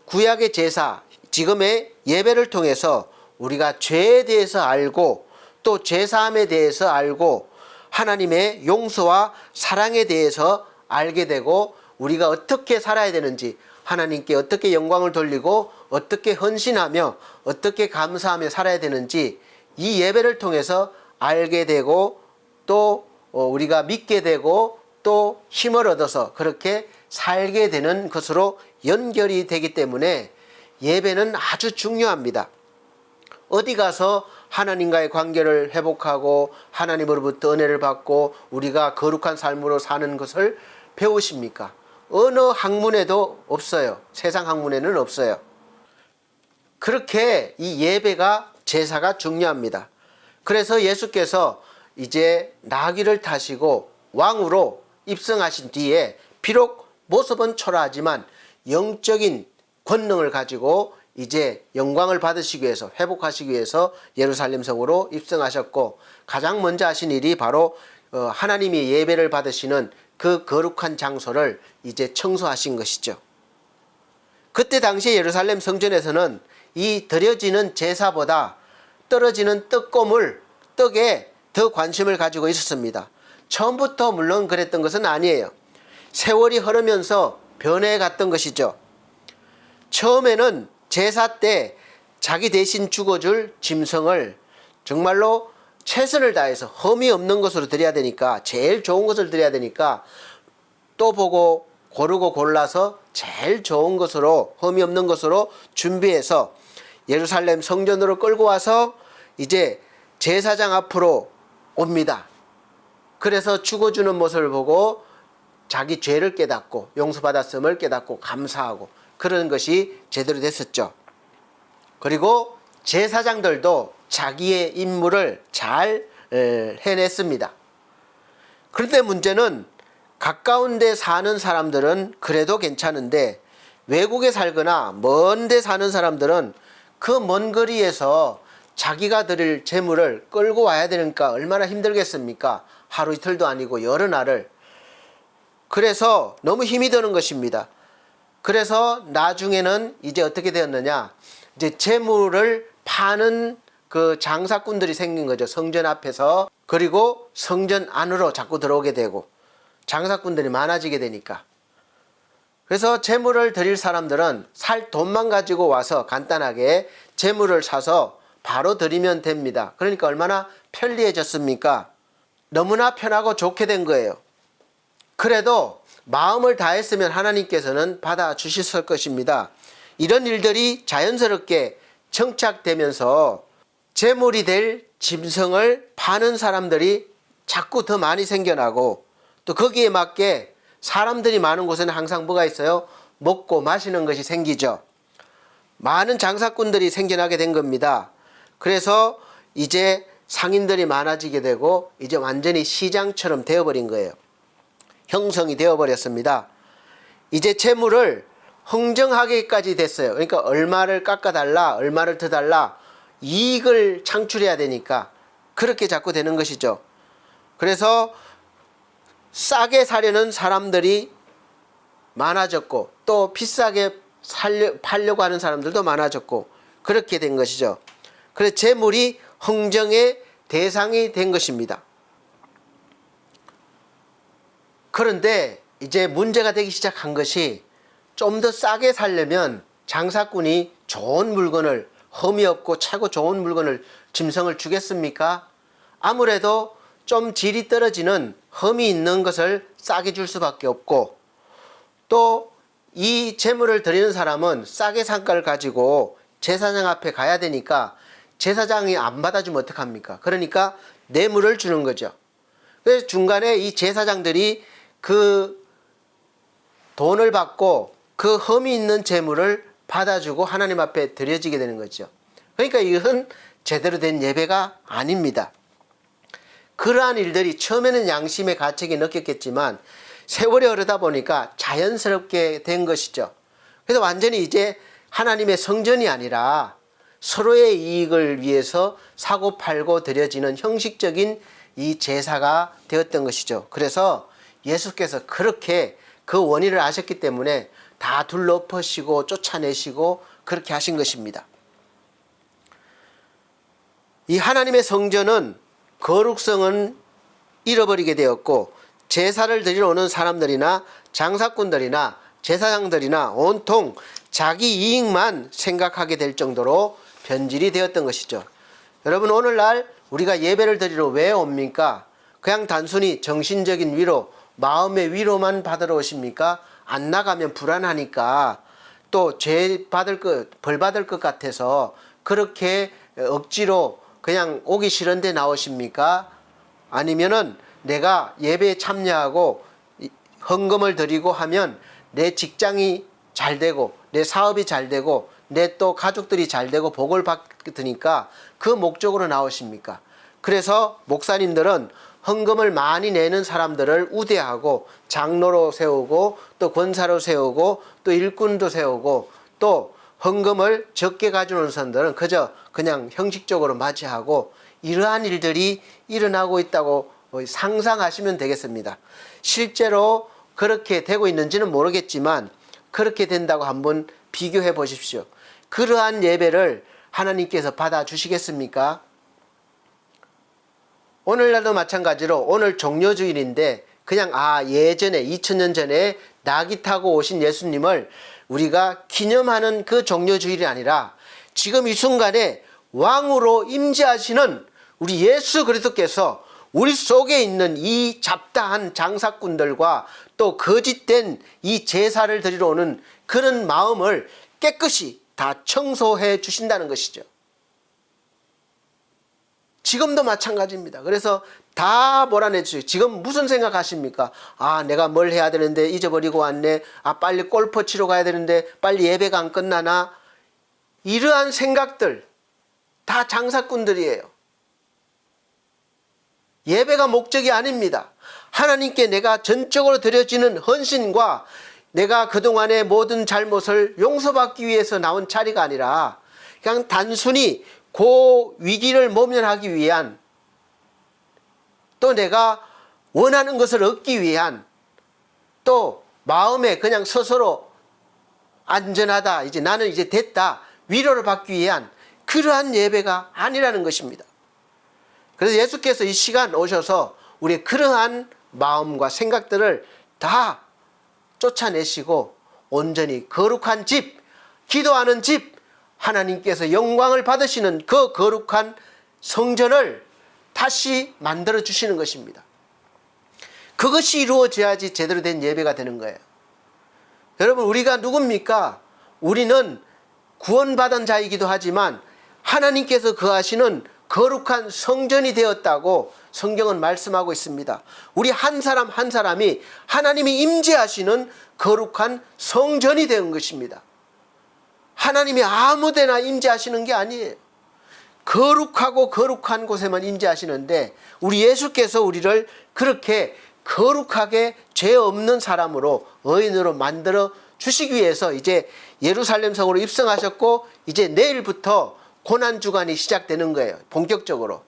구약의 제사, 지금의 예배를 통해서 우리가 죄에 대해서 알고 또 제사함에 대해서 알고 하나님의 용서와 사랑에 대해서 알게 되고, 우리가 어떻게 살아야 되는지, 하나님께 어떻게 영광을 돌리고 어떻게 헌신하며 어떻게 감사하며 살아야 되는지 이 예배를 통해서 알게 되고 또 우리가 믿게 되고 또 힘을 얻어서 그렇게 살게 되는 것으로 연결이 되기 때문에 예배는 아주 중요합니다. 어디 가서 하나님과의 관계를 회복하고 하나님으로부터 은혜를 받고 우리가 거룩한 삶으로 사는 것을 배우십니까? 어느 학문에도 없어요. 세상 학문에는 없어요. 그렇게 이 예배가, 제사가 중요합니다. 그래서 예수께서 이제 나귀를 타시고 왕으로 입성하신 뒤에 비록 모습은 초라하지만 영적인 권능을 가지고 이제 영광을 받으시기 위해서, 회복하시기 위해서 예루살렘 성으로 입성하셨고, 가장 먼저 하신 일이 바로 하나님이 예배를 받으시는 그 거룩한 장소를 이제 청소하신 것이죠. 그때 당시 예루살렘 성전에서는 이 드려지는 제사보다 떨어지는 떡에 더 관심을 가지고 있었습니다. 처음부터 물론 그랬던 것은 아니에요. 세월이 흐르면서 변해갔던 것이죠. 처음에는 제사 때 자기 대신 죽어줄 짐승을 정말로 최선을 다해서 흠이 없는 것으로 드려야 되니까, 제일 좋은 것을 드려야 되니까 또 보고 고르고 골라서 제일 좋은 것으로, 흠이 없는 것으로 준비해서 예루살렘 성전으로 끌고 와서 이제 제사장 앞으로 옵니다. 그래서 죽어주는 모습을 보고 자기 죄를 깨닫고 용서받았음을 깨닫고 감사하고 그런 것이 제대로 됐었죠. 그리고 제사장들도 자기의 임무를 잘 해냈습니다. 그런데 문제는 가까운 데 사는 사람들은 그래도 괜찮은데 외국에 살거나 먼 데 사는 사람들은 그 먼 거리에서 자기가 드릴 재물을 끌고 와야 되니까 얼마나 힘들겠습니까? 하루 이틀도 아니고 여러 날을. 그래서 너무 힘이 드는 것입니다. 그래서 나중에는 이제 어떻게 되었느냐, 이제 재물을 파는 그 장사꾼들이 생긴 거죠. 성전 앞에서. 그리고 성전 안으로 자꾸 들어오게 되고 장사꾼들이 많아지게 되니까. 그래서 재물을 드릴 사람들은 살 돈만 가지고 와서 간단하게 재물을 사서 바로 드리면 됩니다. 그러니까 얼마나 편리해졌습니까? 너무나 편하고 좋게 된 거예요. 그래도 마음을 다했으면 하나님께서는 받아주셨을 것입니다. 이런 일들이 자연스럽게 정착되면서 재물이 될 짐승을 파는 사람들이 자꾸 더 많이 생겨나고, 또 거기에 맞게 사람들이 많은 곳에는 항상 뭐가 있어요? 먹고 마시는 것이 생기죠. 많은 장사꾼들이 생겨나게 된 겁니다. 그래서 이제 상인들이 많아지게 되고 이제 완전히 시장처럼 되어버린 거예요. 형성이 되어버렸습니다. 이제 재물을 흥정하기까지 됐어요. 그러니까 얼마를 깎아달라, 얼마를 더 달라, 이익을 창출해야 되니까 그렇게 자꾸 되는 것이죠. 그래서 싸게 사려는 사람들이 많아졌고, 또 비싸게 팔려고 하는 사람들도 많아졌고, 그렇게 된 것이죠. 그래서 재물이 흥정의 대상이 된 것입니다. 그런데 이제 문제가 되기 시작한 것이, 좀 더 싸게 살려면 장사꾼이 좋은 물건을, 흠이 없고 최고 좋은 물건을, 짐승을 주겠습니까? 아무래도 좀 질이 떨어지는 흠이 있는 것을 싸게 줄 수밖에 없고, 또 이 재물을 드리는 사람은 싸게 상가를 가지고 제사장 앞에 가야 되니까 제사장이 안 받아주면 어떡합니까? 그러니까 뇌물을 주는 거죠. 그래서 중간에 이 제사장들이 그 돈을 받고 그 흠이 있는 재물을 받아주고 하나님 앞에 드려지게 되는 거죠. 그러니까 이것은 제대로 된 예배가 아닙니다. 그러한 일들이 처음에는 양심의 가책이 느꼈겠지만 세월이 흐르다 보니까 자연스럽게 된 것이죠. 그래서 완전히 이제 하나님의 성전이 아니라 서로의 이익을 위해서 사고 팔고 드려지는 형식적인 이 제사가 되었던 것이죠. 그래서 예수께서 그렇게 그 원인을 아셨기 때문에 다 둘러퍼시고 쫓아내시고 그렇게 하신 것입니다. 이 하나님의 성전은 거룩성은 잃어버리게 되었고, 제사를 드리러 오는 사람들이나 장사꾼들이나 제사장들이나 온통 자기 이익만 생각하게 될 정도로 변질이 되었던 것이죠. 여러분, 오늘날 우리가 예배를 드리러 왜 옵니까? 그냥 단순히 정신적인 위로, 마음의 위로만 받으러 오십니까? 안 나가면 불안하니까, 또 벌 받을 것 같아서 그렇게 억지로 그냥 오기 싫은데 나오십니까? 아니면은 내가 예배에 참여하고 헌금을 드리고 하면 내 직장이 잘 되고 내 사업이 잘 되고 내 또 가족들이 잘 되고 복을 받으니까 그 목적으로 나오십니까? 그래서 목사님들은 헌금을 많이 내는 사람들을 우대하고 장로로 세우고 또 권사로 세우고 또 일꾼도 세우고, 또 헌금을 적게 가져오는 사람들은 그냥 형식적으로 맞이하고, 이러한 일들이 일어나고 있다고 상상하시면 되겠습니다. 실제로 그렇게 되고 있는지는 모르겠지만 그렇게 된다고 한번 비교해 보십시오. 그러한 예배를 하나님께서 받아주시겠습니까? 오늘날도 마찬가지로 오늘 종려주일인데 그냥 예전에 2000년 전에 나귀 타고 오신 예수님을 우리가 기념하는 그 종려주일이 아니라 지금 이 순간에 왕으로 임재하시는 우리 예수 그리스도께서 우리 속에 있는 이 잡다한 장사꾼들과 또 거짓된 이 제사를 드리러 오는 그런 마음을 깨끗이 다 청소해 주신다는 것이죠. 지금도 마찬가지입니다. 그래서 다 몰아내 주세요. 지금 무슨 생각하십니까? 내가 뭘 해야 되는데 잊어버리고 왔네. 빨리 골프 치러 가야 되는데 빨리 예배가 안 끝나나. 이러한 생각들 다 장사꾼들이에요. 예배가 목적이 아닙니다. 하나님께 내가 전적으로 드려지는 헌신과 내가 그동안의 모든 잘못을 용서받기 위해서 나온 자리가 아니라 그냥 단순히 그 위기를 모면하기 위한, 또 내가 원하는 것을 얻기 위한 또 마음에 그냥 스스로 안전하다, 이제 나는 이제 됐다, 위로를 받기 위한 그러한 예배가 아니라는 것입니다. 그래서 예수께서 이 시간 오셔서 우리의 그러한 마음과 생각들을 다 쫓아내시고 온전히 거룩한 집, 기도하는 집, 하나님께서 영광을 받으시는 그 거룩한 성전을 다시 만들어 주시는 것입니다. 그것이 이루어져야지 제대로 된 예배가 되는 거예요. 여러분, 우리가 누굽니까? 우리는 구원받은 자이기도 하지만 하나님께서 거하시는 거룩한 성전이 되었다고 성경은 말씀하고 있습니다. 우리 한 사람 한 사람이 하나님이 임재하시는 거룩한 성전이 된 것입니다. 하나님이 아무데나 임재하시는 게 아니에요. 거룩하고 거룩한 곳에만 임재하시는데 우리 예수께서 우리를 그렇게 거룩하게 죄 없는 사람으로, 의인으로 만들어 주시기 위해서 이제 예루살렘 성으로 입성하셨고, 이제 내일부터 고난주간이 시작되는 거예요. 본격적으로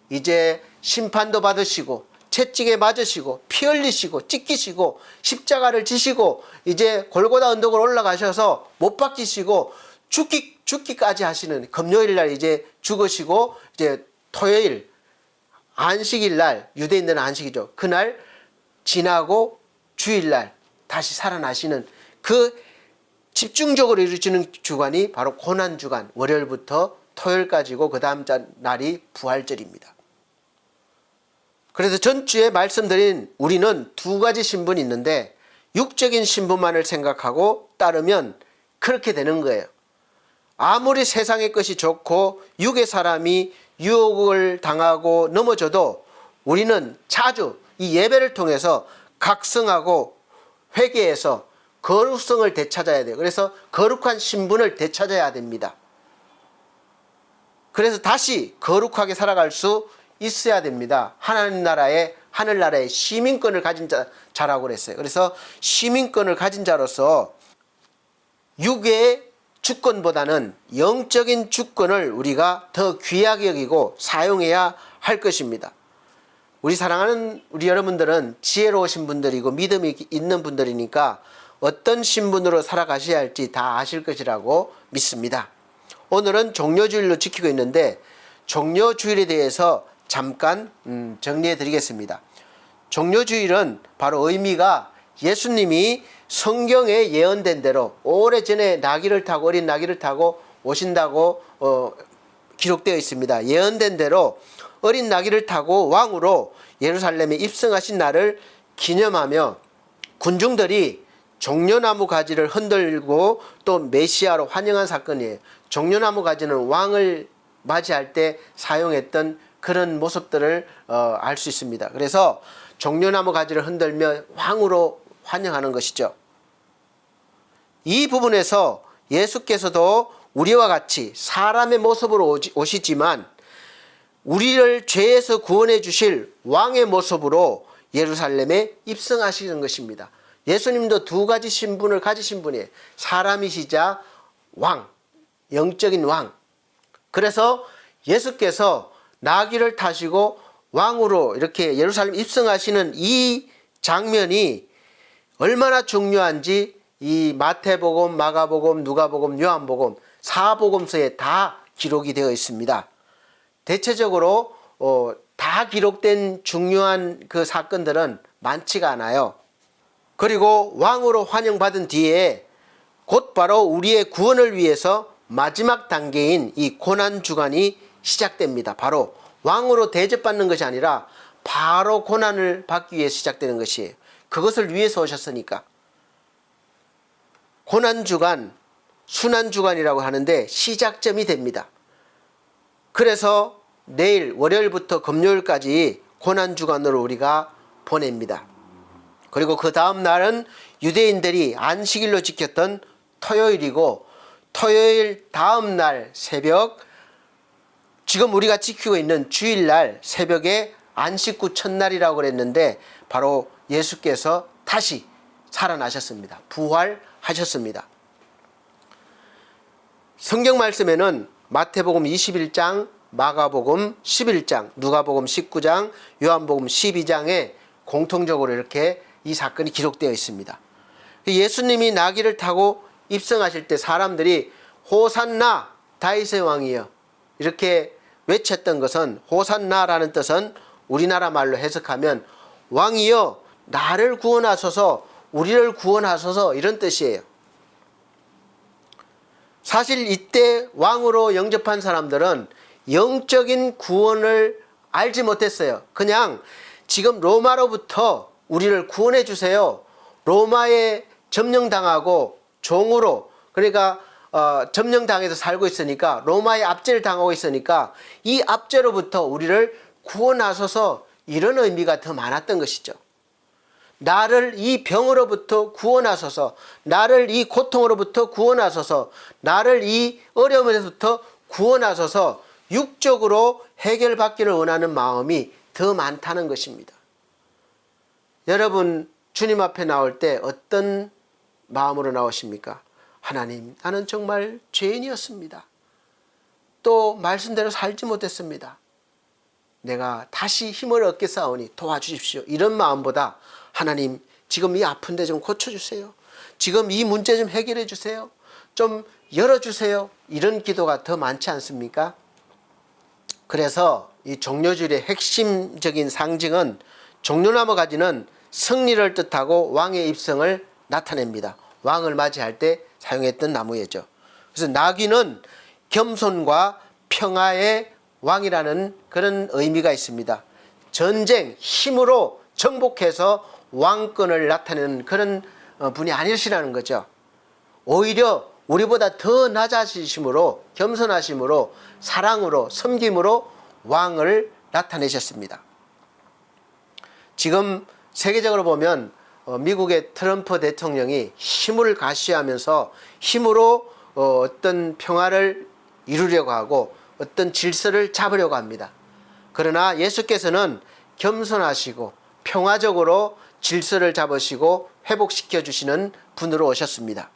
이제 심판도 받으시고 채찍에 맞으시고 피 흘리시고 찢기시고 십자가를 지시고 이제 골고다 언덕을 올라가셔서 못 박히시고 죽기까지 하시는, 금요일 날 이제 죽으시고, 이제 토요일 안식일 날, 유대인들은 안식이죠, 그날 지나고 주일날 다시 살아나시는 그 집중적으로 이루어지는 주간이 바로 고난주간, 월요일부터 토요일까지고 그 다음 날이 부활절입니다. 그래서 전주에 말씀드린 우리는 두 가지 신분이 있는데, 육적인 신분만을 생각하고 따르면 그렇게 되는 거예요. 아무리 세상의 것이 좋고 육의 사람이 유혹을 당하고 넘어져도 우리는 자주 이 예배를 통해서 각성하고 회개해서 거룩성을 되찾아야 돼요. 그래서 거룩한 신분을 되찾아야 됩니다. 그래서 다시 거룩하게 살아갈 수 있어야 됩니다. 하나님 나라의, 하늘나라의 시민권을 가진 자라고 그랬어요. 그래서 시민권을 가진 자로서 육의 주권보다는 영적인 주권을 우리가 더 귀하게 여기고 사용해야 할 것입니다. 우리 사랑하는 우리 여러분들은 지혜로우신 분들이고 믿음이 있는 분들이니까 어떤 신분으로 살아가셔야 할지 다 아실 것이라고 믿습니다. 오늘은 종료주일로 지키고 있는데, 종료주일에 대해서 잠깐 정리해 드리겠습니다. 종료주일은 바로 의미가 예수님이 성경에 예언된 대로 오래전에 나귀를 타고, 어린 나귀를 타고 오신다고 기록되어 있습니다. 예언된 대로 어린 나귀를 타고 왕으로 예루살렘에 입성하신 날을 기념하며 군중들이 종려나무 가지를 흔들고 또 메시아로 환영한 사건이에요. 종려나무 가지는 왕을 맞이할 때 사용했던 그런 모습들을 알 수 있습니다. 그래서 종려나무 가지를 흔들며 왕으로 환영하는 것이죠. 이 부분에서 예수께서도 우리와 같이 사람의 모습으로 오시지만 우리를 죄에서 구원해 주실 왕의 모습으로 예루살렘에 입성하시는 것입니다. 예수님도 두 가지 신분을 가지신 분이에요. 사람이시자 왕, 영적인 왕. 그래서 예수께서 나귀를 타시고 왕으로 이렇게 예루살렘 입성하시는 이 장면이 얼마나 중요한지 이 마태복음, 마가복음, 누가복음, 요한복음 4복음서에 다 기록이 되어 있습니다. 대체적으로 다 기록된 중요한 그 사건들은 많지가 않아요. 그리고 왕으로 환영받은 뒤에 곧바로 우리의 구원을 위해서 마지막 단계인 이 고난주간이 시작됩니다. 바로 왕으로 대접받는 것이 아니라 바로 고난을 받기 위해 시작되는 것이에요. 그것을 위해서 오셨으니까. 고난주간, 순환주간이라고 하는데 시작점이 됩니다. 그래서 내일 월요일부터 금요일까지 고난주간으로 우리가 보냅니다. 그리고 그 다음 날은 유대인들이 안식일로 지켰던 토요일이고, 토요일 다음 날 새벽, 지금 우리가 지키고 있는 주일날 새벽에 안식구 첫날이라고 그랬는데 바로 예수께서 다시 살아나셨습니다. 부활하셨습니다. 성경 말씀에는 마태복음 21장, 마가복음 11장, 누가복음 19장, 요한복음 12장에 공통적으로 이렇게 이 사건이 기록되어 있습니다. 예수님이 나귀를 타고 입성하실 때 사람들이 호산나 다윗의 왕이여 이렇게 외쳤던 것은, 호산나라는 뜻은 우리나라 말로 해석하면 왕이여 나를 구원하소서, 우리를 구원하소서, 이런 뜻이에요. 사실 이때 왕으로 영접한 사람들은 영적인 구원을 알지 못했어요. 그냥 지금 로마로부터 우리를 구원해 주세요, 로마에 점령당하고 종으로, 그러니까 점령당해서 살고 있으니까, 로마의 압제를 당하고 있으니까 이 압제로부터 우리를 구원하소서, 이런 의미가 더 많았던 것이죠. 나를 이 병으로부터 구원하소서, 나를 이 고통으로부터 구원하소서, 나를 이 어려움에서부터 구원하소서, 육적으로 해결받기를 원하는 마음이 더 많다는 것입니다. 여러분 주님 앞에 나올 때 어떤 마음으로 나오십니까? 하나님, 나는 정말 죄인이었습니다. 또 말씀대로 살지 못했습니다. 내가 다시 힘을 얻겠사오니 도와주십시오, 이런 마음보다 하나님, 지금 이 아픈데 좀 고쳐주세요, 지금 이 문제 좀 해결해 주세요, 좀 열어주세요, 이런 기도가 더 많지 않습니까? 그래서 이 종려주일의 핵심적인 상징은, 종려나무 가지는 승리를 뜻하고 왕의 입성을 나타냅니다. 왕을 맞이할 때 사용했던 나무예죠. 그래서 나귀는 겸손과 평화의 왕이라는 그런 의미가 있습니다. 전쟁, 힘으로 정복해서 왕권을 나타내는 그런 분이 아니시라는 거죠. 오히려 우리보다 더 낮아지심으로, 겸손하심으로, 사랑으로, 섬김으로 왕을 나타내셨습니다. 지금 세계적으로 보면 미국의 트럼프 대통령이 힘을 가시하면서 힘으로 어떤 평화를 이루려고 하고 어떤 질서를 잡으려고 합니다. 그러나 예수께서는 겸손하시고 평화적으로 질서를 잡으시고 회복시켜 주시는 분으로 오셨습니다.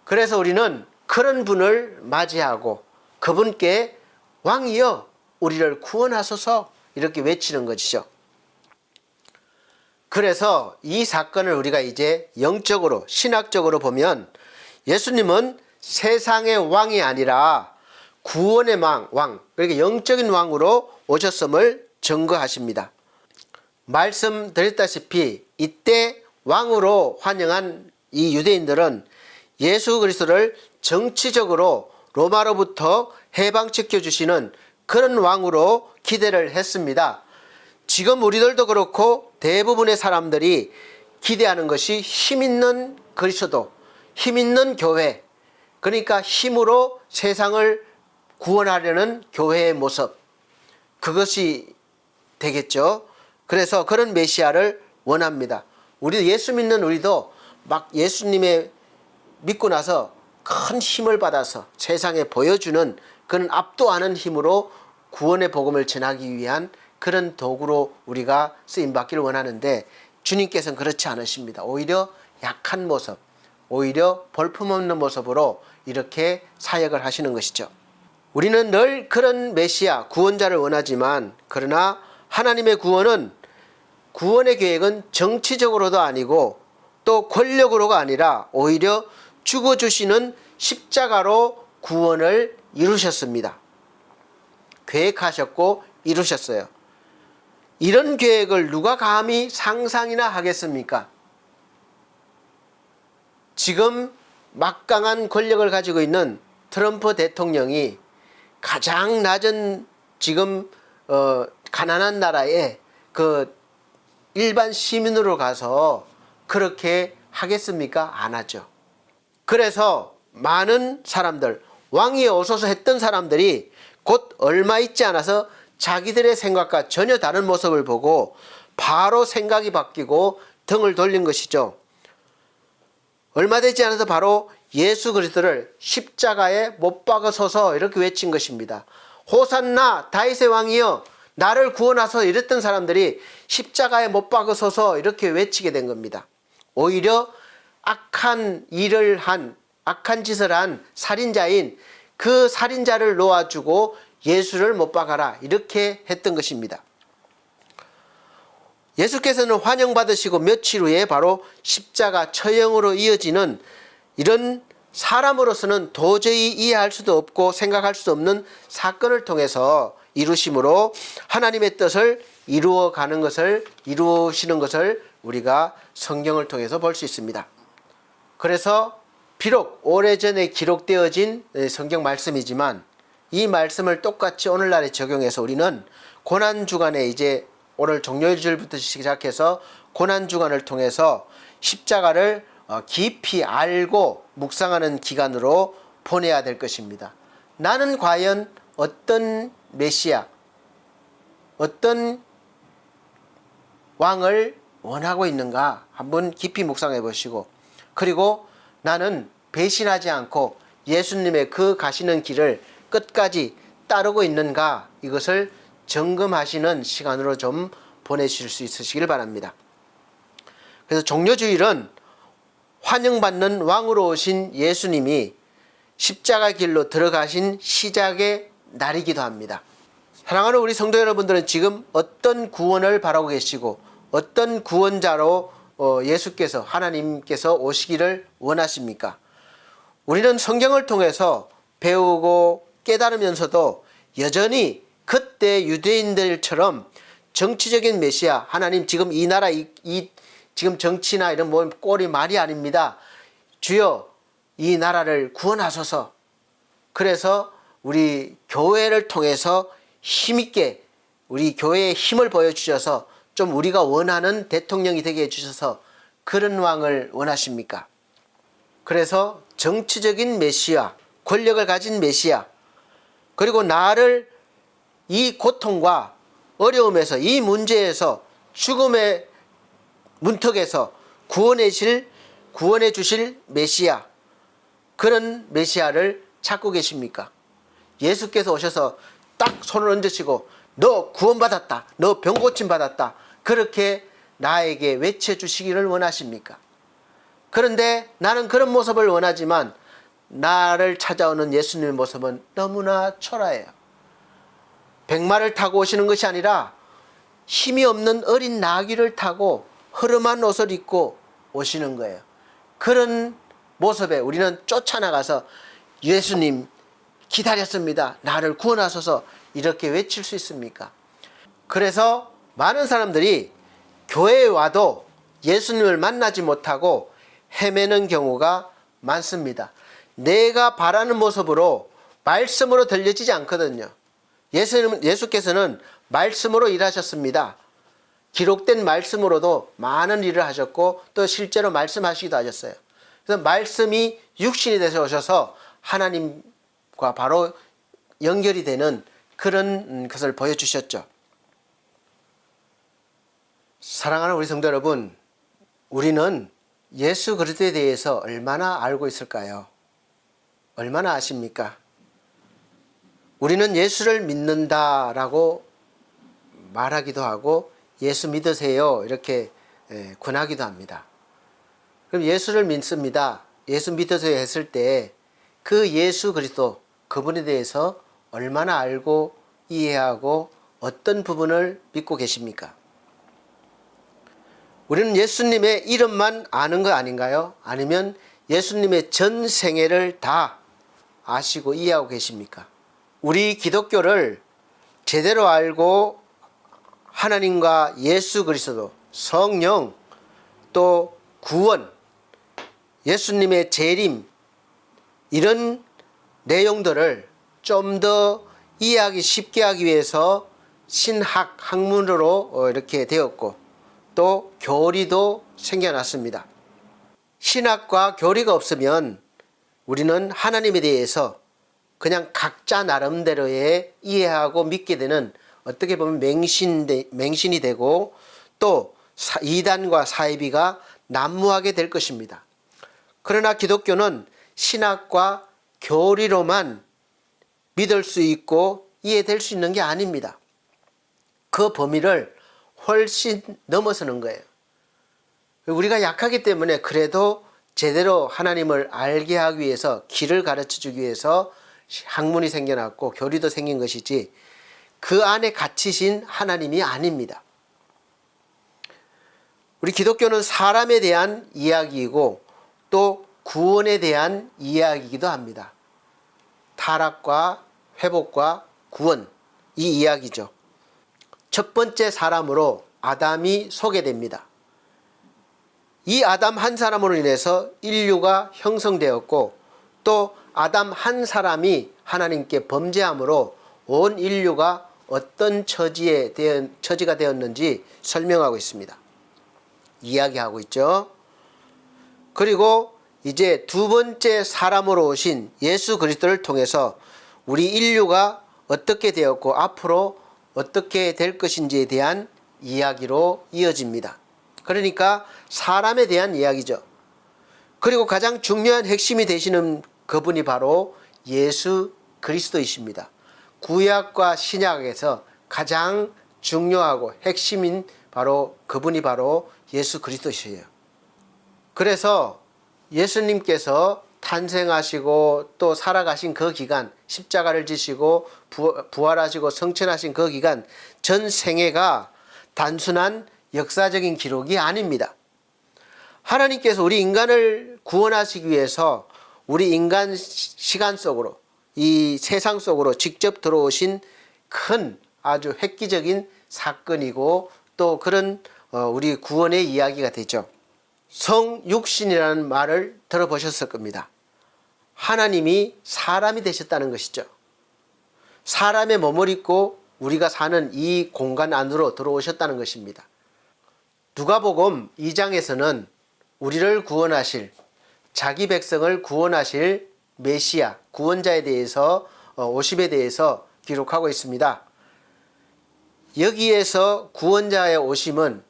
그래서 우리는 그런 분을 맞이하고 그분께 왕이여 우리를 구원하소서, 이렇게 외치는 것이죠. 그래서 이 사건을 우리가 이제 영적으로, 신학적으로 보면 예수님은 세상의 왕이 아니라 구원의 왕, 그러니까 영적인 왕으로 오셨음을 증거하십니다. 말씀드렸다시피 이때 왕으로 환영한 이 유대인들은 예수 그리스도를 정치적으로 로마로부터 해방시켜 주시는 그런 왕으로 기대를 했습니다. 지금 우리들도 그렇고 대부분의 사람들이 기대하는 것이 힘있는 그리스도, 힘있는 교회, 그러니까 힘으로 세상을 구원하려는 교회의 모습, 그것이 되겠죠. 그래서 그런 메시아를 원합니다. 우리 예수 믿는 우리도 막 예수님의 믿고 나서 큰 힘을 받아서 세상에 보여주는 그런 압도하는 힘으로 구원의 복음을 전하기 위한 그런 도구로 우리가 쓰임받기를 원하는데, 주님께서는 그렇지 않으십니다. 오히려 약한 모습, 오히려 볼품없는 모습으로 이렇게 사역을 하시는 것이죠. 우리는 늘 그런 메시아, 구원자를 원하지만, 그러나 하나님의 구원의 계획은 정치적으로도 아니고 또 권력으로가 아니라 오히려 죽어주시는 십자가로 구원을 이루셨습니다. 계획하셨고 이루셨어요. 이런 계획을 누가 감히 상상이나 하겠습니까? 지금 막강한 권력을 가지고 있는 트럼프 대통령이 가장 낮은 지금 가난한 나라에 그 일반 시민으로 가서 그렇게 하겠습니까? 안 하죠. 그래서 많은 사람들, 왕이 오소서 했던 사람들이 곧 얼마 있지 않아서 자기들의 생각과 전혀 다른 모습을 보고 바로 생각이 바뀌고 등을 돌린 것이죠. 얼마 되지 않아서 바로 예수 그리스도를 십자가에 못 박으소서 이렇게 외친 것입니다. 호산나 다윗의 왕이여 나를 구원하소서, 이랬던 사람들이 십자가에 못 박으소서 이렇게 외치게 된 겁니다. 오히려 악한 짓을 한 살인자인 그 살인자를 놓아주고 예수를 못 박아라, 이렇게 했던 것입니다. 예수께서는 환영받으시고 며칠 후에 바로 십자가 처형으로 이어지는 이런 사람으로서는 도저히 이해할 수도 없고 생각할 수도 없는 사건을 통해서 이루심으로 하나님의 뜻을 이루시는 것을 우리가 성경을 통해서 볼 수 있습니다. 그래서 비록 오래전에 기록되어진 성경 말씀이지만 이 말씀을 똑같이 오늘날에 적용해서 우리는 고난주간에 이제 오늘 종료일절부터 시작해서 고난주간을 통해서 십자가를 깊이 알고 묵상하는 기간으로 보내야 될 것입니다. 나는 과연 어떤 메시아, 어떤 왕을 원하고 있는가 한번 깊이 묵상해 보시고, 그리고 나는 배신하지 않고 예수님의 그 가시는 길을 끝까지 따르고 있는가, 이것을 점검하시는 시간으로 좀 보내실 수 있으시길 바랍니다. 그래서 종료주일은 환영받는 왕으로 오신 예수님이 십자가 길로 들어가신 시작의 날이기도 합니다. 사랑하는 우리 성도 여러분들은 지금 어떤 구원을 바라고 계시고 어떤 구원자로 예수께서, 하나님께서 오시기를 원하십니까? 우리는 성경을 통해서 배우고 깨달으면서도 여전히 그때 유대인들처럼 정치적인 메시아, 하나님 지금 이 나라 지금 정치나 이런 뭐 꼴이 말이 아닙니다. 주여 이 나라를 구원하소서. 그래서 우리 교회를 통해서 힘있게 우리 교회의 힘을 보여주셔서 좀 우리가 원하는 대통령이 되게 해주셔서 그런 왕을 원하십니까? 그래서 정치적인 메시아, 권력을 가진 메시아, 그리고 나를 이 고통과 어려움에서, 이 문제에서, 죽음의 문턱에서 구원해 주실 메시아, 그런 메시아를 찾고 계십니까? 예수께서 오셔서 딱 손을 얹으시고 너 구원받았다, 너 병 고침 받았다, 그렇게 나에게 외쳐주시기를 원하십니까? 그런데 나는 그런 모습을 원하지만 나를 찾아오는 예수님의 모습은 너무나 초라해요. 백마를 타고 오시는 것이 아니라 힘이 없는 어린 나귀를 타고 허름한 옷을 입고 오시는 거예요. 그런 모습에 우리는 쫓아나가서 예수님 기다렸습니다, 나를 구원하소서, 이렇게 외칠 수 있습니까? 그래서 많은 사람들이 교회에 와도 예수님을 만나지 못하고 헤매는 경우가 많습니다. 내가 바라는 모습으로 말씀으로 들려지지 않거든요. 예수께서는 말씀으로 일하셨습니다. 기록된 말씀으로도 많은 일을 하셨고 또 실제로 말씀하시기도 하셨어요. 그래서 말씀이 육신이 돼서 오셔서 하나님과 바로 연결이 되는 그런 것을 보여주셨죠. 사랑하는 우리 성도 여러분, 우리는 예수 그리스도에 대해서 얼마나 알고 있을까요? 얼마나 아십니까? 우리는 예수를 믿는다라고 말하기도 하고 예수 믿으세요 이렇게 권하기도 합니다. 그럼 예수를 믿습니다, 예수 믿으세요 했을 때 그 예수 그리스도, 그분에 대해서 얼마나 알고 이해하고 어떤 부분을 믿고 계십니까? 우리는 예수님의 이름만 아는 거 아닌가요? 아니면 예수님의 전 생애를 다 아시고 이해하고 계십니까? 우리 기독교를 제대로 알고 하나님과 예수 그리스도, 성령, 또 구원, 예수님의 재림, 이런 내용들을 좀 더 이해하기 쉽게 하기 위해서 신학, 학문으로 이렇게 되었고 또 교리도 생겨났습니다. 신학과 교리가 없으면 우리는 하나님에 대해서 그냥 각자 나름대로의 이해하고 믿게 되는, 어떻게 보면 맹신이 되고 또 이단과 사이비가 난무하게 될 것입니다. 그러나 기독교는 신학과 교리로만 믿을 수 있고 이해될 수 있는 게 아닙니다. 그 범위를 훨씬 넘어서는 거예요. 우리가 약하기 때문에 그래도 제대로 하나님을 알게 하기 위해서, 길을 가르쳐 주기 위해서 학문이 생겨났고 교리도 생긴 것이지 그 안에 갇히신 하나님이 아닙니다. 우리 기독교는 사람에 대한 이야기이고 또 구원에 대한 이야기이기도 합니다. 타락과 회복과 구원, 이 이야기죠. 첫 번째 사람으로 아담이 소개됩니다. 이 아담 한 사람으로 인해서 인류가 형성되었고 또 아담 한 사람이 하나님께 범죄함으로 온 인류가 어떤 처지가 되었는지 설명하고 있습니다. 이야기하고 있죠. 그리고 이제 두 번째 사람으로 오신 예수 그리스도를 통해서 우리 인류가 어떻게 되었고 앞으로 어떻게 될 것인지에 대한 이야기로 이어집니다. 그러니까 사람에 대한 이야기죠. 그리고 가장 중요한 핵심이 되시는 그분이 바로 예수 그리스도이십니다. 구약과 신약에서 가장 중요하고 핵심인 바로 그분이 바로 예수 그리스도시에요. 그래서 예수님께서 탄생하시고 또 살아가신 그 기간, 십자가를 지시고 부활하시고 성천하신 그 기간 전 생애가 단순한 역사적인 기록이 아닙니다. 하나님께서 우리 인간을 구원하시기 위해서 우리 인간 시간 속으로 이 세상 속으로 직접 들어오신 큰 아주 획기적인 사건이고 또 그런 우리 구원의 이야기가 되죠. 성육신이라는 말을 들어보셨을 겁니다. 하나님이 사람이 되셨다는 것이죠. 사람의 몸을 입고 우리가 사는 이 공간 안으로 들어오셨다는 것입니다. 누가복음 2장에서는 우리를 구원하실, 자기 백성을 구원하실 메시아, 구원자에 대해서 오심에 대해서 기록하고 있습니다. 여기에서 구원자의 오심은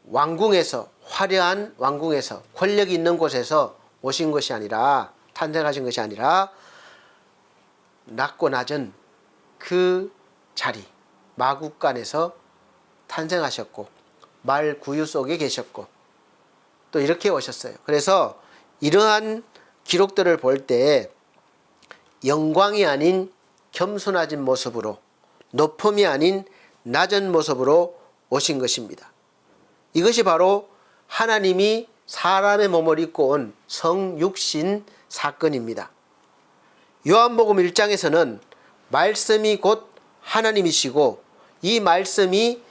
왕궁에서, 화려한 왕궁에서, 권력이 있는 곳에서 오신 것이 아니라, 탄생하신 것이 아니라 낮고 낮은 그 자리, 마국간에서 탄생하셨고 말 구유 속에 계셨고 또 이렇게 오셨어요. 그래서 이러한 기록들을 볼 때 영광이 아닌 겸손하진 모습으로, 높음이 아닌 낮은 모습으로 오신 것입니다. 이것이 바로 하나님이 사람의 몸을 입고 온 성육신 사건입니다. 요한복음 1장에서는 말씀이 곧 하나님이시고 이 말씀이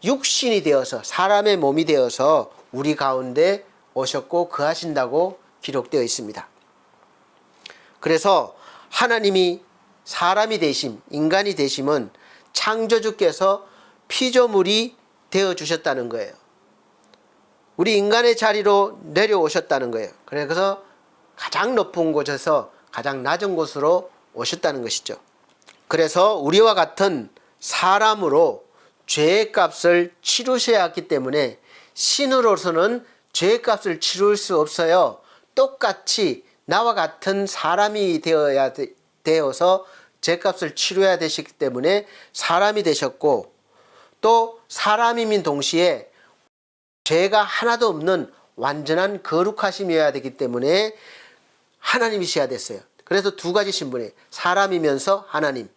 육신이 되어서 사람의 몸이 되어서 우리 가운데 오셨고 거하신다고 기록되어 있습니다. 그래서 하나님이 사람이 되심, 인간이 되심은 창조주께서 피조물이 되어 주셨다는 거예요. 우리 인간의 자리로 내려오셨다는 거예요. 그래서 가장 높은 곳에서 가장 낮은 곳으로 오셨다는 것이죠. 그래서 우리와 같은 사람으로 죄의 값을 치르셔야 했기 때문에 신으로서는 죄의 값을 치를 수 없어요. 똑같이 나와 같은 사람이 되어서 죄값을 치러야 되시기 때문에 사람이 되셨고 또 사람이민 동시에 죄가 하나도 없는 완전한 거룩하심이어야 되기 때문에 하나님이셔야 됐어요. 그래서 두 가지 신분이에요. 사람이면서 하나님.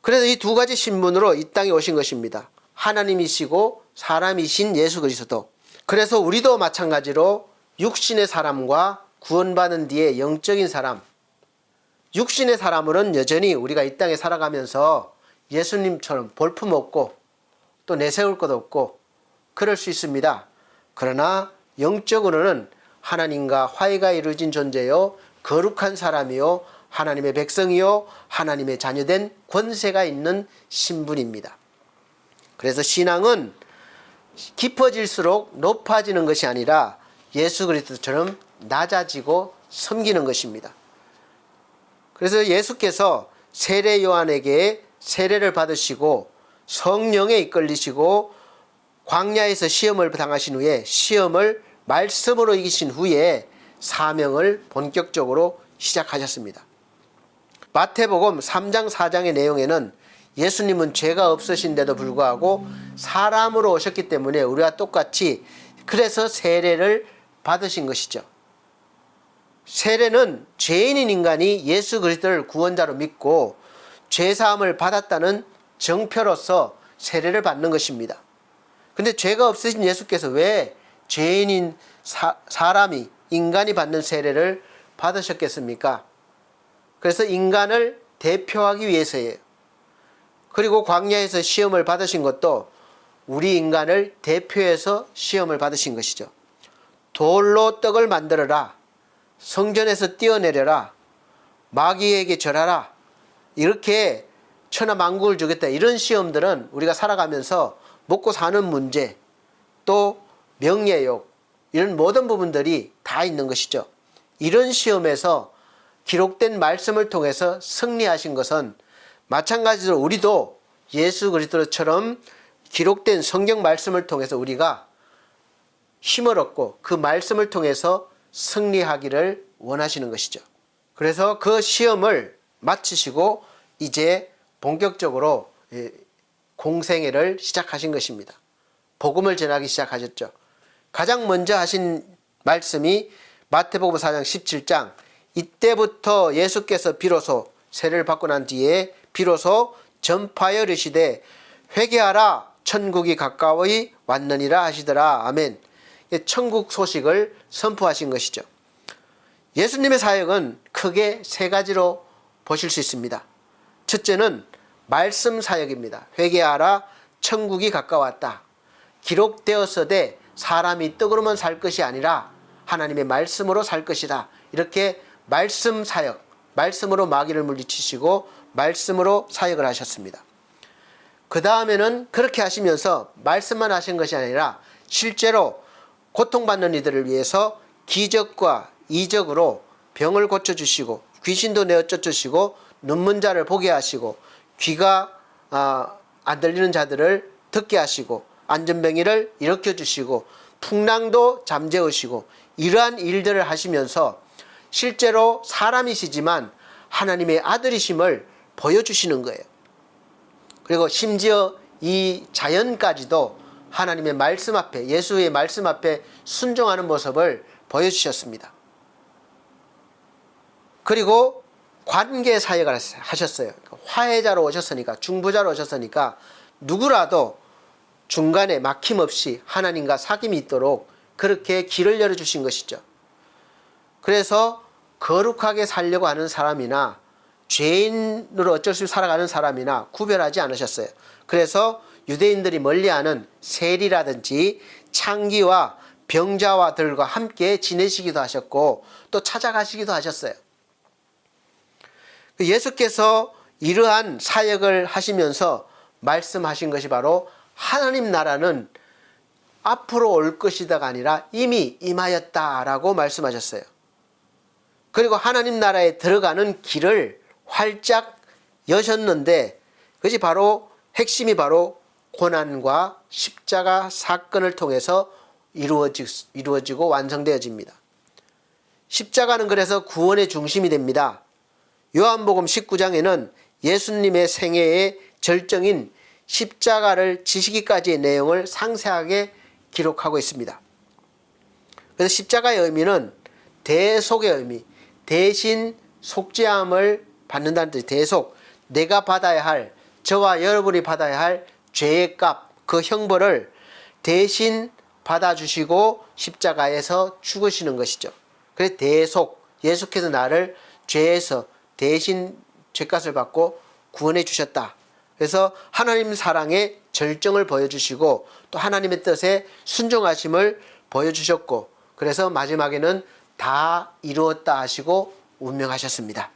그래서 이 두 가지 신분으로 이 땅에 오신 것입니다. 하나님이시고 사람이신 예수 그리스도. 그래서 우리도 마찬가지로 육신의 사람과 구원받은 뒤에 영적인 사람, 육신의 사람으로는 여전히 우리가 이 땅에 살아가면서 예수님처럼 볼품없고 또 내세울 것 없고 그럴 수 있습니다. 그러나 영적으로는 하나님과 화해가 이루어진 존재요, 거룩한 사람이요, 하나님의 백성이요, 하나님의 자녀된 권세가 있는 신분입니다. 그래서 신앙은 깊어질수록 높아지는 것이 아니라 예수 그리스도처럼 낮아지고 섬기는 것입니다. 그래서 예수께서 세례 요한에게 세례를 받으시고 성령에 이끌리시고 광야에서 시험을 당하신 후에 시험을 말씀으로 이기신 후에 사명을 본격적으로 시작하셨습니다. 마태복음 3장 4장의 내용에는 예수님은 죄가 없으신데도 불구하고 사람으로 오셨기 때문에 우리와 똑같이 그래서 세례를 받으신 것이죠. 세례는 죄인인 인간이 예수 그리스도를 구원자로 믿고 죄사함을 받았다는 정표로서 세례를 받는 것입니다. 근데 죄가 없으신 예수께서 왜 죄인인 사람이 인간이 받는 세례를 받으셨겠습니까? 그래서 인간을 대표하기 위해서예요. 그리고 광야에서 시험을 받으신 것도 우리 인간을 대표해서 시험을 받으신 것이죠. 돌로 떡을 만들어라. 성전에서 뛰어내려라. 마귀에게 절하라. 이렇게 천하만국을 주겠다. 이런 시험들은 우리가 살아가면서 먹고 사는 문제, 또 명예욕, 이런 모든 부분들이 다 있는 것이죠. 이런 시험에서 기록된 말씀을 통해서 승리하신 것은 마찬가지로 우리도 예수 그리스도처럼 기록된 성경 말씀을 통해서 우리가 힘을 얻고 그 말씀을 통해서 승리하기를 원하시는 것이죠. 그래서 그 시험을 마치시고 이제 본격적으로 공생애를 시작하신 것입니다. 복음을 전하기 시작하셨죠. 가장 먼저 하신 말씀이 마태복음 4장 17장, 이때부터 예수께서 비로소 세례를 받고 난 뒤에 비로소 전파하여 이르시되 회개하라 천국이 가까이 왔느니라 하시더라. 아멘. 천국 소식을 선포하신 것이죠. 예수님의 사역은 크게 세 가지로 보실 수 있습니다. 첫째는 말씀 사역입니다. 회개하라 천국이 가까웠다. 기록되었으되 사람이 떡으로만 살 것이 아니라 하나님의 말씀으로 살 것이다. 이렇게 말씀 사역, 말씀으로 마귀를 물리치시고 말씀으로 사역을 하셨습니다. 그 다음에는 그렇게 하시면서 말씀만 하신 것이 아니라 실제로 고통받는 이들을 위해서 기적과 이적으로 병을 고쳐주시고 귀신도 내어 쫓으시고 눈먼 자를 보게 하시고 귀가 안 들리는 자들을 듣게 하시고 안전병이를 일으켜주시고 풍랑도 잠재우시고 이러한 일들을 하시면서 실제로 사람이시지만 하나님의 아들이심을 보여주시는 거예요. 그리고 심지어 이 자연까지도 하나님의 말씀 앞에, 예수의 말씀 앞에 순종하는 모습을 보여주셨습니다. 그리고 관계 사역을 하셨어요. 화해자로 오셨으니까, 중보자로 오셨으니까 누구라도 중간에 막힘없이 하나님과 사귐이 있도록 그렇게 길을 열어주신 것이죠. 그래서 거룩하게 살려고 하는 사람이나 죄인으로 어쩔 수 없이 살아가는 사람이나 구별하지 않으셨어요. 그래서 유대인들이 멀리하는 세리라든지 창기와 병자와들과 함께 지내시기도 하셨고 또 찾아가시기도 하셨어요. 예수께서 이러한 사역을 하시면서 말씀하신 것이 바로 하나님 나라는 앞으로 올 것이다가 아니라 이미 임하였다라고 말씀하셨어요. 그리고 하나님 나라에 들어가는 길을 활짝 여셨는데 그것이 바로 핵심이 바로 고난과 십자가 사건을 통해서 이루어지고 완성되어집니다. 십자가는 그래서 구원의 중심이 됩니다. 요한복음 19장에는 예수님의 생애의 절정인 십자가를 지시기까지의 내용을 상세하게 기록하고 있습니다. 그래서 십자가의 의미는 대속의 의미, 대신 속죄함을 받는다는 뜻, 대속, 내가 받아야 할, 저와 여러분이 받아야 할 죄의 값, 그 형벌을 대신 받아주시고 십자가에서 죽으시는 것이죠. 그래서 대속, 예수께서 나를 죄에서 대신 죄값을 받고 구원해 주셨다. 그래서 하나님 사랑의 절정을 보여주시고 또 하나님의 뜻에 순종하심을 보여주셨고 그래서 마지막에는 다 이루었다 하시고 운명하셨습니다.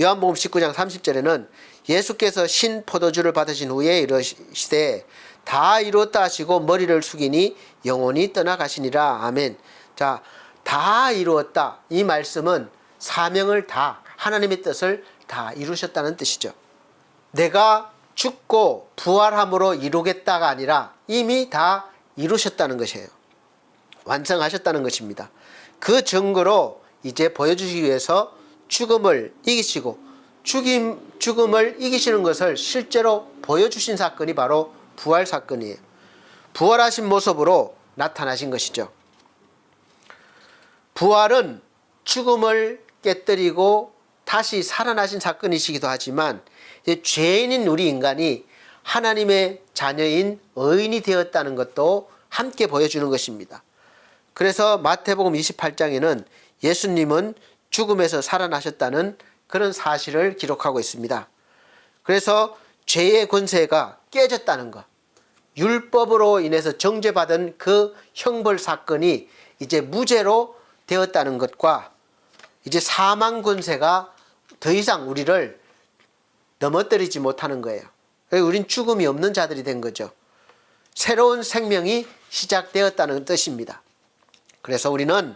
요한복음 19장 30절에는 예수께서 신 포도주를 받으신 후에 이르시되 다 이루었다 하시고 머리를 숙이니 영혼이 떠나가시니라. 아멘. 자, 다 이루었다. 이 말씀은 사명을 다, 하나님의 뜻을 다 이루셨다는 뜻이죠. 내가 죽고 부활함으로 이루겠다가 아니라 이미 다 이루셨다는 것이에요. 완성하셨다는 것입니다. 그 증거로 이제 보여주시기 위해서 죽음을 이기시고 죽음을 이기시는 것을 실제로 보여주신 사건이 바로 부활 사건이에요. 부활하신 모습으로 나타나신 것이죠. 부활은 죽음을 깨뜨리고 다시 살아나신 사건이시기도 하지만 죄인인 우리 인간이 하나님의 자녀인 의인이 되었다는 것도 함께 보여주는 것입니다. 그래서 마태복음 28장에는 예수님은 죽음에서 살아나셨다는 그런 사실을 기록하고 있습니다. 그래서 죄의 권세가 깨졌다는 것, 율법으로 인해서 정죄받은 그 형벌 사건이 이제 무죄로 되었다는 것과 이제 사망 권세가 더 이상 우리를 넘어뜨리지 못하는 거예요. 우린 죽음이 없는 자들이 된 거죠. 새로운 생명이 시작되었다는 뜻입니다. 그래서 우리는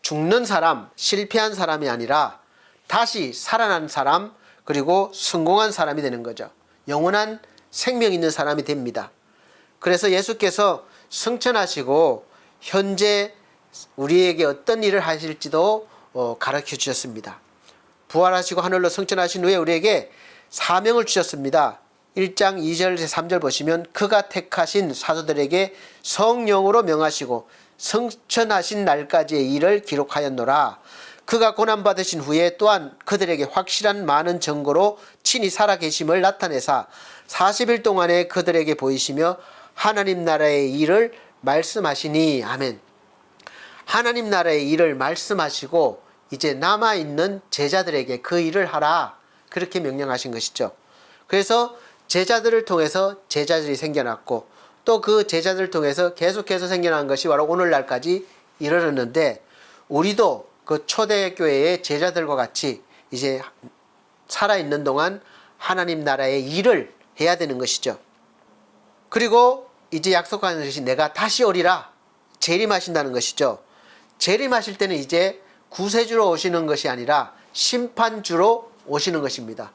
죽는 사람, 실패한 사람이 아니라 다시 살아난 사람, 그리고 성공한 사람이 되는 거죠. 영원한 생명 있는 사람이 됩니다. 그래서 예수께서 승천하시고 현재 우리에게 어떤 일을 하실지도 가르쳐 주셨습니다. 부활하시고 하늘로 승천하신 후에 우리에게 사명을 주셨습니다. 1장 2절 3절 보시면 그가 택하신 사도들에게 성령으로 명하시고 승천하신 날까지의 일을 기록하였노라. 그가 고난받으신 후에 또한 그들에게 확실한 많은 증거로 친히 살아계심을 나타내사 40일 동안에 그들에게 보이시며 하나님 나라의 일을 말씀하시니. 아멘. 하나님 나라의 일을 말씀하시고 이제 남아있는 제자들에게 그 일을 하라, 그렇게 명령하신 것이죠. 그래서 제자들을 통해서 제자들이 생겨났고 또 그 제자들을 통해서 계속해서 생겨난 것이 바로 오늘날까지 이르렀는데, 우리도 그 초대교회의 제자들과 같이 이제 살아있는 동안 하나님 나라의 일을 해야 되는 것이죠. 그리고 이제 약속하는 것이 내가 다시 오리라, 재림하신다는 것이죠. 재림하실 때는 이제 구세주로 오시는 것이 아니라 심판주로 오시는 것입니다.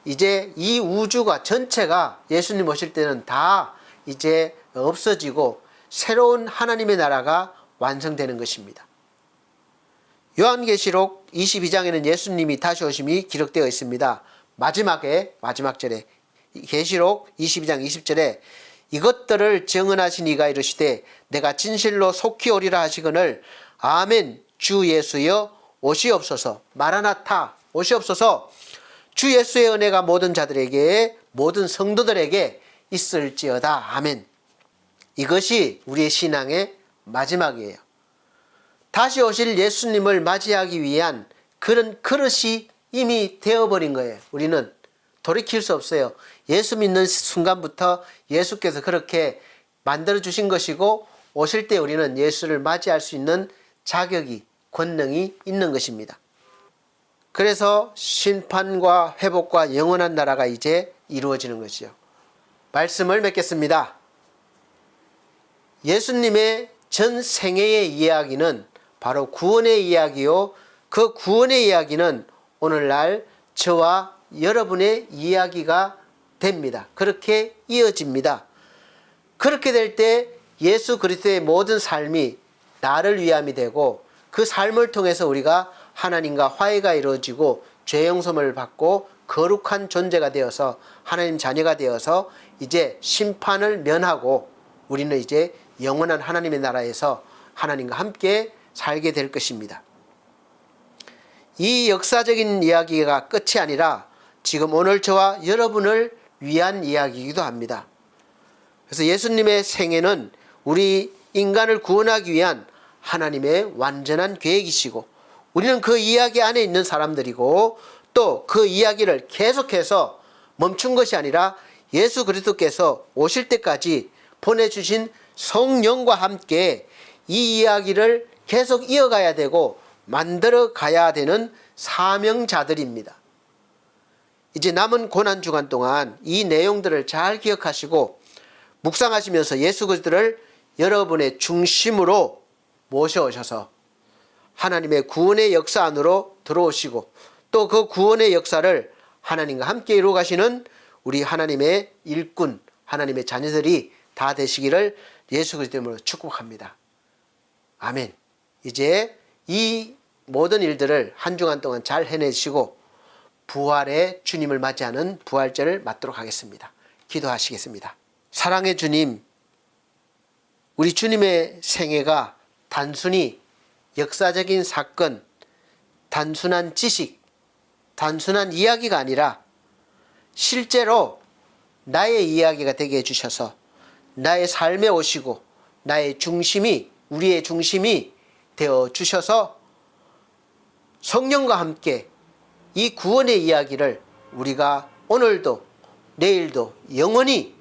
이제 이 우주가 전체가 예수님 오실 때는 다 이제 없어지고 새로운 하나님의 나라가 완성되는 것입니다. 요한계시록 22장에는 예수님이 다시 오심이 기록되어 있습니다. 마지막 절에 계시록 22장 20절에 이것들을 증언하신 이가 이르시되 내가 진실로 속히 오리라 하시거늘 아멘. 주 예수여 오시옵소서. 마라나타 오시옵소서. 주 예수의 은혜가 모든 자들에게, 모든 성도들에게 있을지어다. 아멘. 이것이 우리의 신앙의 마지막이에요. 다시 오실 예수님을 맞이하기 위한 그런 그릇이 이미 되어버린 거예요. 우리는 돌이킬 수 없어요. 예수 믿는 순간부터 예수께서 그렇게 만들어주신 것이고 오실 때 우리는 예수를 맞이할 수 있는 자격이, 권능이 있는 것입니다. 그래서 심판과 회복과 영원한 나라가 이제 이루어지는 것이요. 말씀을 맺겠습니다. 예수님의 전 생애의 이야기는 바로 구원의 이야기요. 그 구원의 이야기는 오늘날 저와 여러분의 이야기가 됩니다. 그렇게 이어집니다. 그렇게 될 때 예수 그리스도의 모든 삶이 나를 위함이 되고 그 삶을 통해서 우리가 하나님과 화해가 이루어지고 죄 용서를 받고 거룩한 존재가 되어서 하나님 자녀가 되어서 이제 심판을 면하고 우리는 이제 영원한 하나님의 나라에서 하나님과 함께 살게 될 것입니다. 이 역사적인 이야기가 끝이 아니라 지금 오늘 저와 여러분을 위한 이야기이기도 합니다. 그래서 예수님의 생애는 우리 인간을 구원하기 위한 하나님의 완전한 계획이시고 우리는 그 이야기 안에 있는 사람들이고 또 그 이야기를 계속해서 멈춘 것이 아니라 예수 그리스도께서 오실 때까지 보내주신 성령과 함께 이 이야기를 계속 이어가야 되고 만들어 가야 되는 사명자들입니다. 이제 남은 고난주간 동안 이 내용들을 잘 기억하시고 묵상하시면서 예수 그리스도를 여러분의 중심으로 모셔오셔서 하나님의 구원의 역사 안으로 들어오시고 또 그 구원의 역사를 하나님과 함께 이루어가시는 우리 하나님의 일꾼, 하나님의 자녀들이 다 되시기를 예수 그리스도 이름으로 축복합니다. 아멘. 이제 이 모든 일들을 한 주간 동안 잘 해내시고 부활의 주님을 맞이하는 부활절을 맞도록 하겠습니다. 기도하시겠습니다. 사랑의 주님, 우리 주님의 생애가 단순히 역사적인 사건, 단순한 지식, 단순한 이야기가 아니라 실제로 나의 이야기가 되게 해주셔서 나의 삶에 오시고 나의 중심이, 우리의 중심이 되어 주셔서 성령과 함께 이 구원의 이야기를 우리가 오늘도 내일도 영원히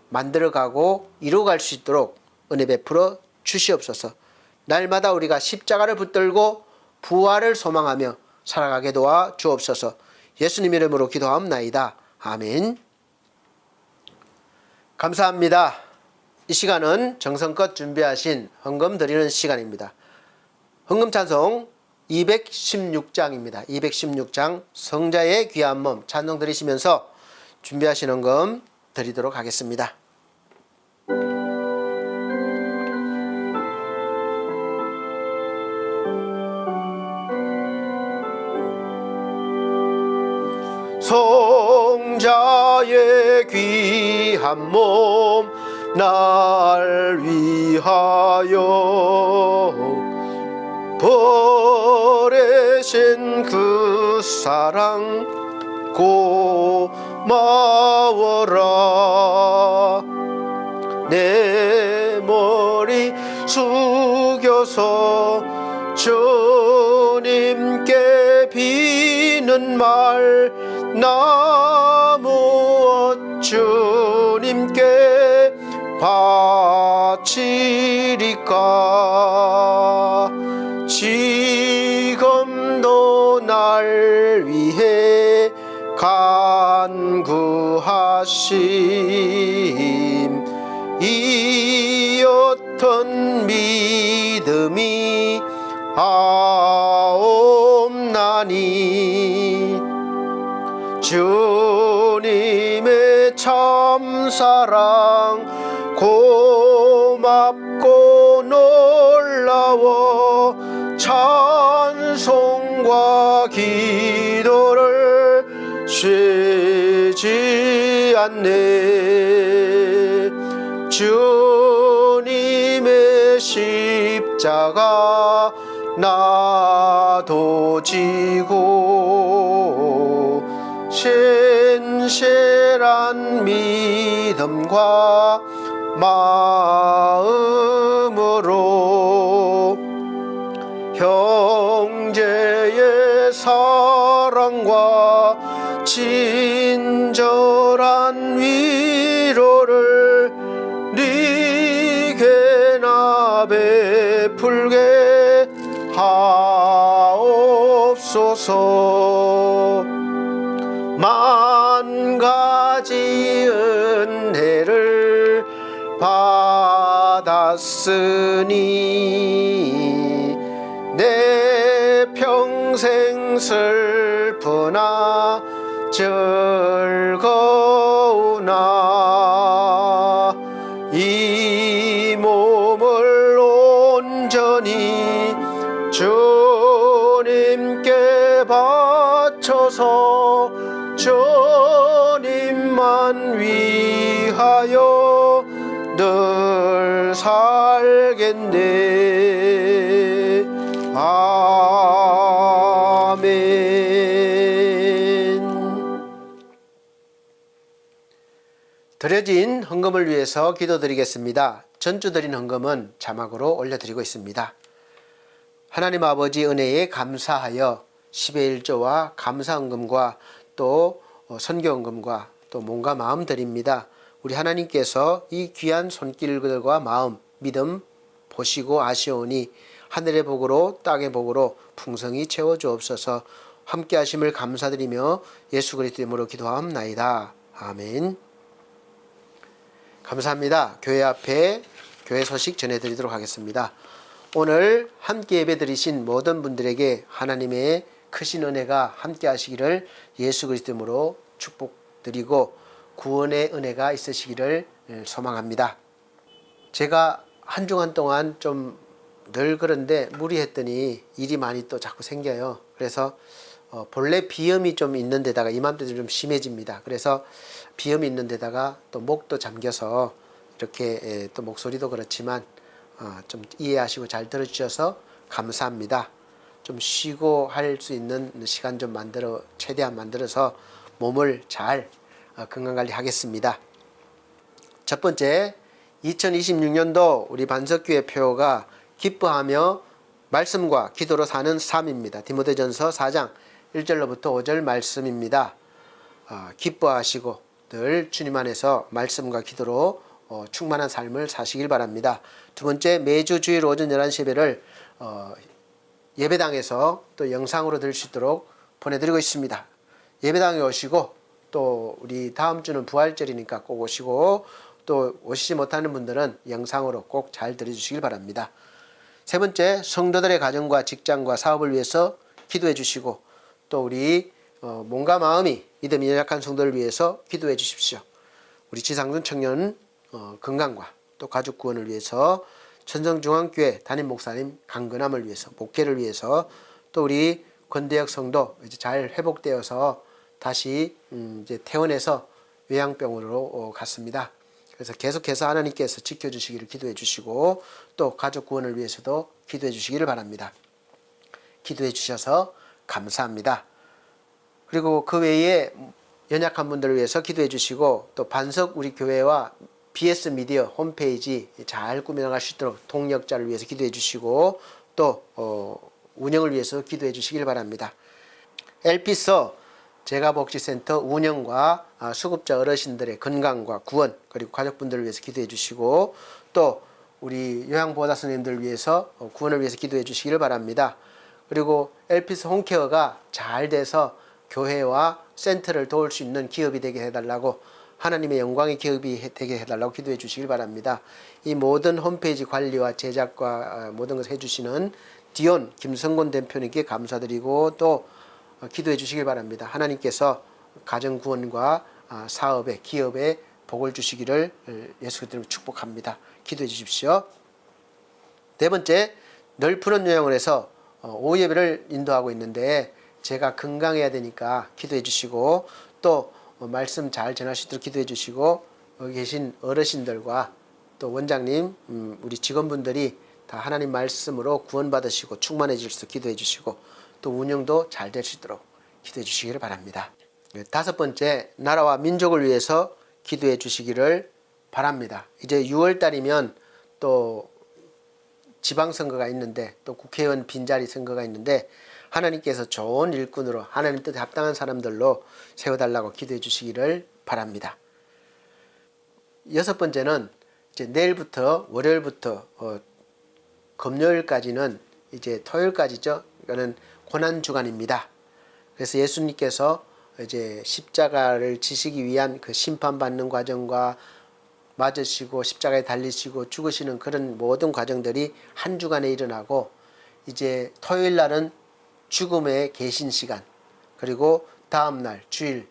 만들어가고 이루어갈 수 있도록 은혜 베풀어 주시옵소서. 날마다 우리가 십자가를 붙들고 부활을 소망하며 살아가게 도와 주옵소서. 예수님 이름으로 기도하옵나이다. 아멘. 감사합니다. 이 시간은 정성껏 준비하신 헌금 드리는 시간입니다. 헌금 찬송 216장입니다. 216장 성자의 귀한 몸 찬송 드리시면서 준비하신 헌금 드리도록 하겠습니다. 성자의 귀한 몸 날 위하여 버리신 그 사랑 고마워라. 내 머리 숙여서 주님께 비는 말 나무 주님께 바치리까. 지금도 날 위해 간구하심 이 어떤 믿음이 하옵나니. 주님의 참사랑 고맙고 놀라워 찬송과 기도를 쉬지 않네. 주님의 십자가 나도 지고 신실한 믿음과 마음으로 형제의 사랑과 친절한 위로를 네게나 베풀게 하옵소서. 만 가지 은혜를 받았으니 내 평생 슬프나 즐거우나 이 몸을 온전히 주님께 바쳐서 주님만 위하여 늘 살겠네. 아멘. 드려진 헌금을 위해서 기도드리겠습니다. 전주 드린 헌금은 자막으로 올려드리고 있습니다. 하나님 아버지 은혜에 감사하여 10의 1조와 감사헌금과 또 선교헌금과 또 몸과 마음 드립니다. 우리 하나님께서 이 귀한 손길들과 마음, 믿음 보시고 아시오니 하늘의 복으로 땅의 복으로 풍성히 채워주옵소서. 함께 하심을 감사드리며 예수 그리스도 이름으로 기도하옵나이다. 아멘. 감사합니다. 교회 앞에 교회 소식 전해드리도록 하겠습니다. 오늘 함께 예배드리신 모든 분들에게 하나님의 크신 은혜가 함께 하시기를 예수 그리스도 이름으로 축복드리고 구원의 은혜가 있으시기를 소망합니다. 제가 한 주간 동안 좀 늘 그런데 무리했더니 일이 많이 또 자꾸 생겨요. 그래서 본래 비염이 좀 있는 데다가 이맘때 좀 심해집니다. 그래서 비염이 있는 데다가 또 목도 잠겨서 이렇게 또 목소리도 그렇지만 좀 이해하시고 잘 들어주셔서 감사합니다. 좀 쉬고 할 수 있는 시간 좀 최대한 만들어서 몸을 잘 건강관리 하겠습니다. 첫 번째, 2026년도 우리 반석교회 표어가 기뻐하며 말씀과 기도로 사는 삶입니다. 디모데전서 4장 1절로부터 5절 말씀입니다. 기뻐하시고 늘 주님 안에서 말씀과 기도로 충만한 삶을 사시길 바랍니다. 두 번째, 매주 주일 오전 11시 예배를 예배당에서 또 영상으로 들을 수 있도록 보내드리고 있습니다. 예배당에 오시고 또 우리 다음 주는 부활절이니까 꼭 오시고 또 오시지 못하는 분들은 영상으로 꼭 잘 들어주시길 바랍니다. 세 번째, 성도들의 가정과 직장과 사업을 위해서 기도해 주시고 또 우리 몸과 마음이 믿음이 연약한 성도를 위해서 기도해 주십시오. 우리 지상순 청년 건강과 또 가족 구원을 위해서 천성중앙교회 담임 목사님 강건함을 위해서 목회를 위해서 또 우리 권대혁 성도 이제 잘 회복되어서 다시 이제 퇴원해서 요양병원으로 갔습니다. 그래서 계속해서 하나님께서 지켜주시기를 기도해 주시고 또 가족 구원을 위해서도 기도해 주시기를 바랍니다. 기도해 주셔서 감사합니다. 그리고 그 외에 연약한 분들을 위해서 기도해 주시고 또 반석 우리 교회와 BS 미디어 홈페이지 잘 꾸며나갈 수 있도록 동력자를 위해서 기도해 주시고 또 운영을 위해서 기도해 주시길 바랍니다. LP서 재가복지센터 운영과 수급자 어르신들의 건강과 구원 그리고 가족분들을 위해서 기도해 주시고 또 우리 요양보호사 선생님들을 위해서 구원을 위해서 기도해 주시기를 바랍니다. 그리고 LP서 홈케어가 잘 돼서 교회와 센터를 도울 수 있는 기업이 되게 해달라고 하나님의 영광의 기업이 되게 해달라고 기도해 주시길 바랍니다. 이 모든 홈페이지 관리와 제작과 모든 것을 해주시는 디온 김성곤 대표님께 감사드리고 또 기도해 주시길 바랍니다. 하나님께서 가정 구원과 사업에 기업에 복을 주시기를 예수 그리스도로 축복합니다. 기도해 주십시오. 네 번째, 늘 푸른 요양을 해서 오후 예배를 인도하고 있는데 제가 건강해야 되니까 기도해 주시고 또 말씀 잘 전할 수 있도록 기도해 주시고 여기 계신 어르신들과 또 원장님 우리 직원분들이 다 하나님 말씀으로 구원받으시고 충만해질 수 있도록 기도해 주시고 또 운영도 잘 될 수 있도록 기도해 주시기를 바랍니다. 다섯 번째, 나라와 민족을 위해서 기도해 주시기를 바랍니다. 이제 6월 달이면 또 지방선거가 있는데 또 국회의원 빈자리 선거가 있는데 하나님께서 좋은 일꾼으로 하나님 뜻에 합당한 사람들로 세워달라고 기도해 주시기를 바랍니다. 여섯 번째는 이제 내일부터 월요일부터 금요일까지는 이제 토요일까지죠. 이거는 고난 주간입니다. 그래서 예수님께서 이제 십자가를 지시기 위한 그 심판받는 과정과 맞으시고 십자가에 달리시고 죽으시는 그런 모든 과정들이 한 주간에 일어나고 이제 토요일 날은 죽음의 계신 시간 그리고 다음 날 주일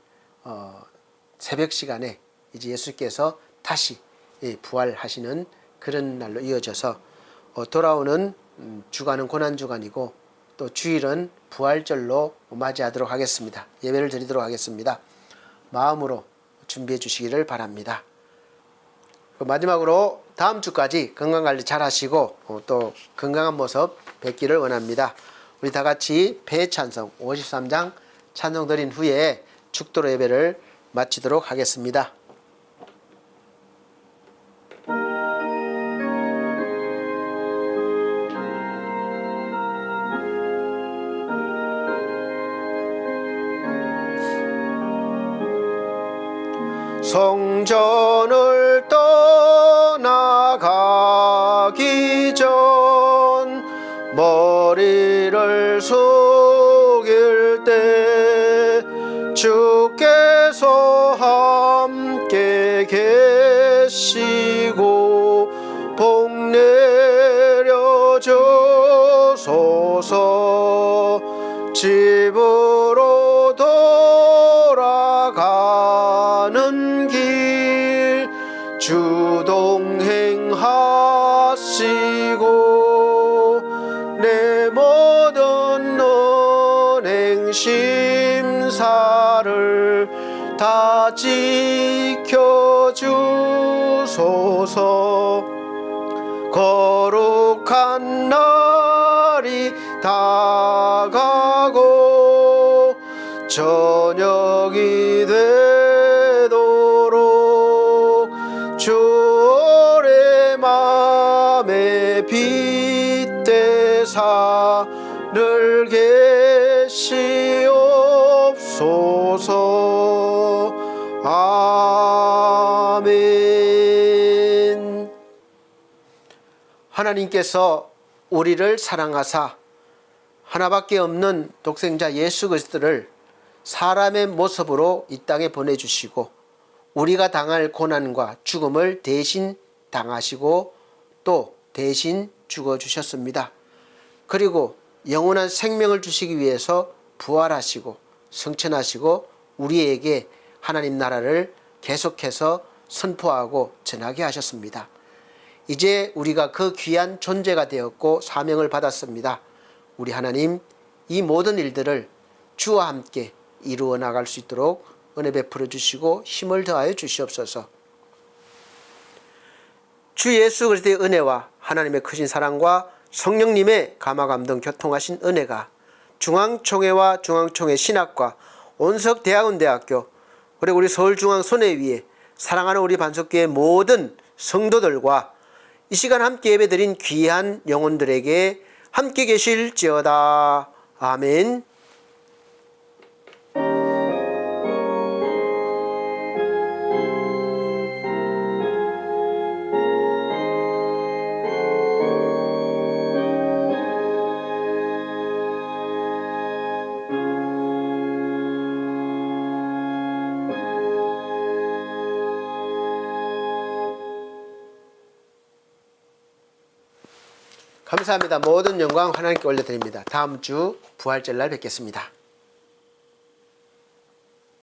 새벽 시간에 이제 예수께서 다시 부활하시는 그런 날로 이어져서 돌아오는 주간은 고난 주간이고 또 주일은 부활절로 맞이하도록 하겠습니다. 예배를 드리도록 하겠습니다. 마음으로 준비해 주시기를 바랍니다. 마지막으로 다음 주까지 건강관리 잘 하시고 또 건강한 모습 뵙기를 원합니다. 우리 다 같이 배찬송 53장 찬송 드린 후에 축도로 예배를 마치도록 하겠습니다. 성전을 떠나가기 전 머리를 숙일 때 주께서 함께 계시고 복 내려 주소서. 집으로 돌아가는 길 주동행하시고 내 모든 언행 심사를 다 지켜주소서. 거룩한 날이 다가고 저녁이 돼도 주의 맘에 빗대사 늘 계시옵소서. 아멘. 하나님께서 우리를 사랑하사 하나밖에 없는 독생자 예수 그리스도를 사람의 모습으로 이 땅에 보내주시고 우리가 당할 고난과 죽음을 대신 당하시고 또 대신 죽어주셨습니다. 그리고 영원한 생명을 주시기 위해서 부활하시고 승천하시고 우리에게 하나님 나라를 계속해서 선포하고 전하게 하셨습니다. 이제 우리가 그 귀한 존재가 되었고 사명을 받았습니다. 우리 하나님 이 모든 일들을 주와 함께 이루어 나갈 수 있도록 은혜 베풀어 주시고 힘을 더하여 주시옵소서. 주 예수 그리스도의 은혜와 하나님의 크신 사랑과 성령님의 감화감동 교통하신 은혜가 중앙총회와 중앙총회 신학과 온석대학원대학교 그리고 우리 서울중앙손해위에 사랑하는 우리 반석교회 모든 성도들과 이 시간 함께 예배드린 귀한 영혼들에게 함께 계실지어다. 아멘. 감사합니다. 모든 영광 하나님께 올려드립니다. 다음 주 부활절 날 뵙겠습니다.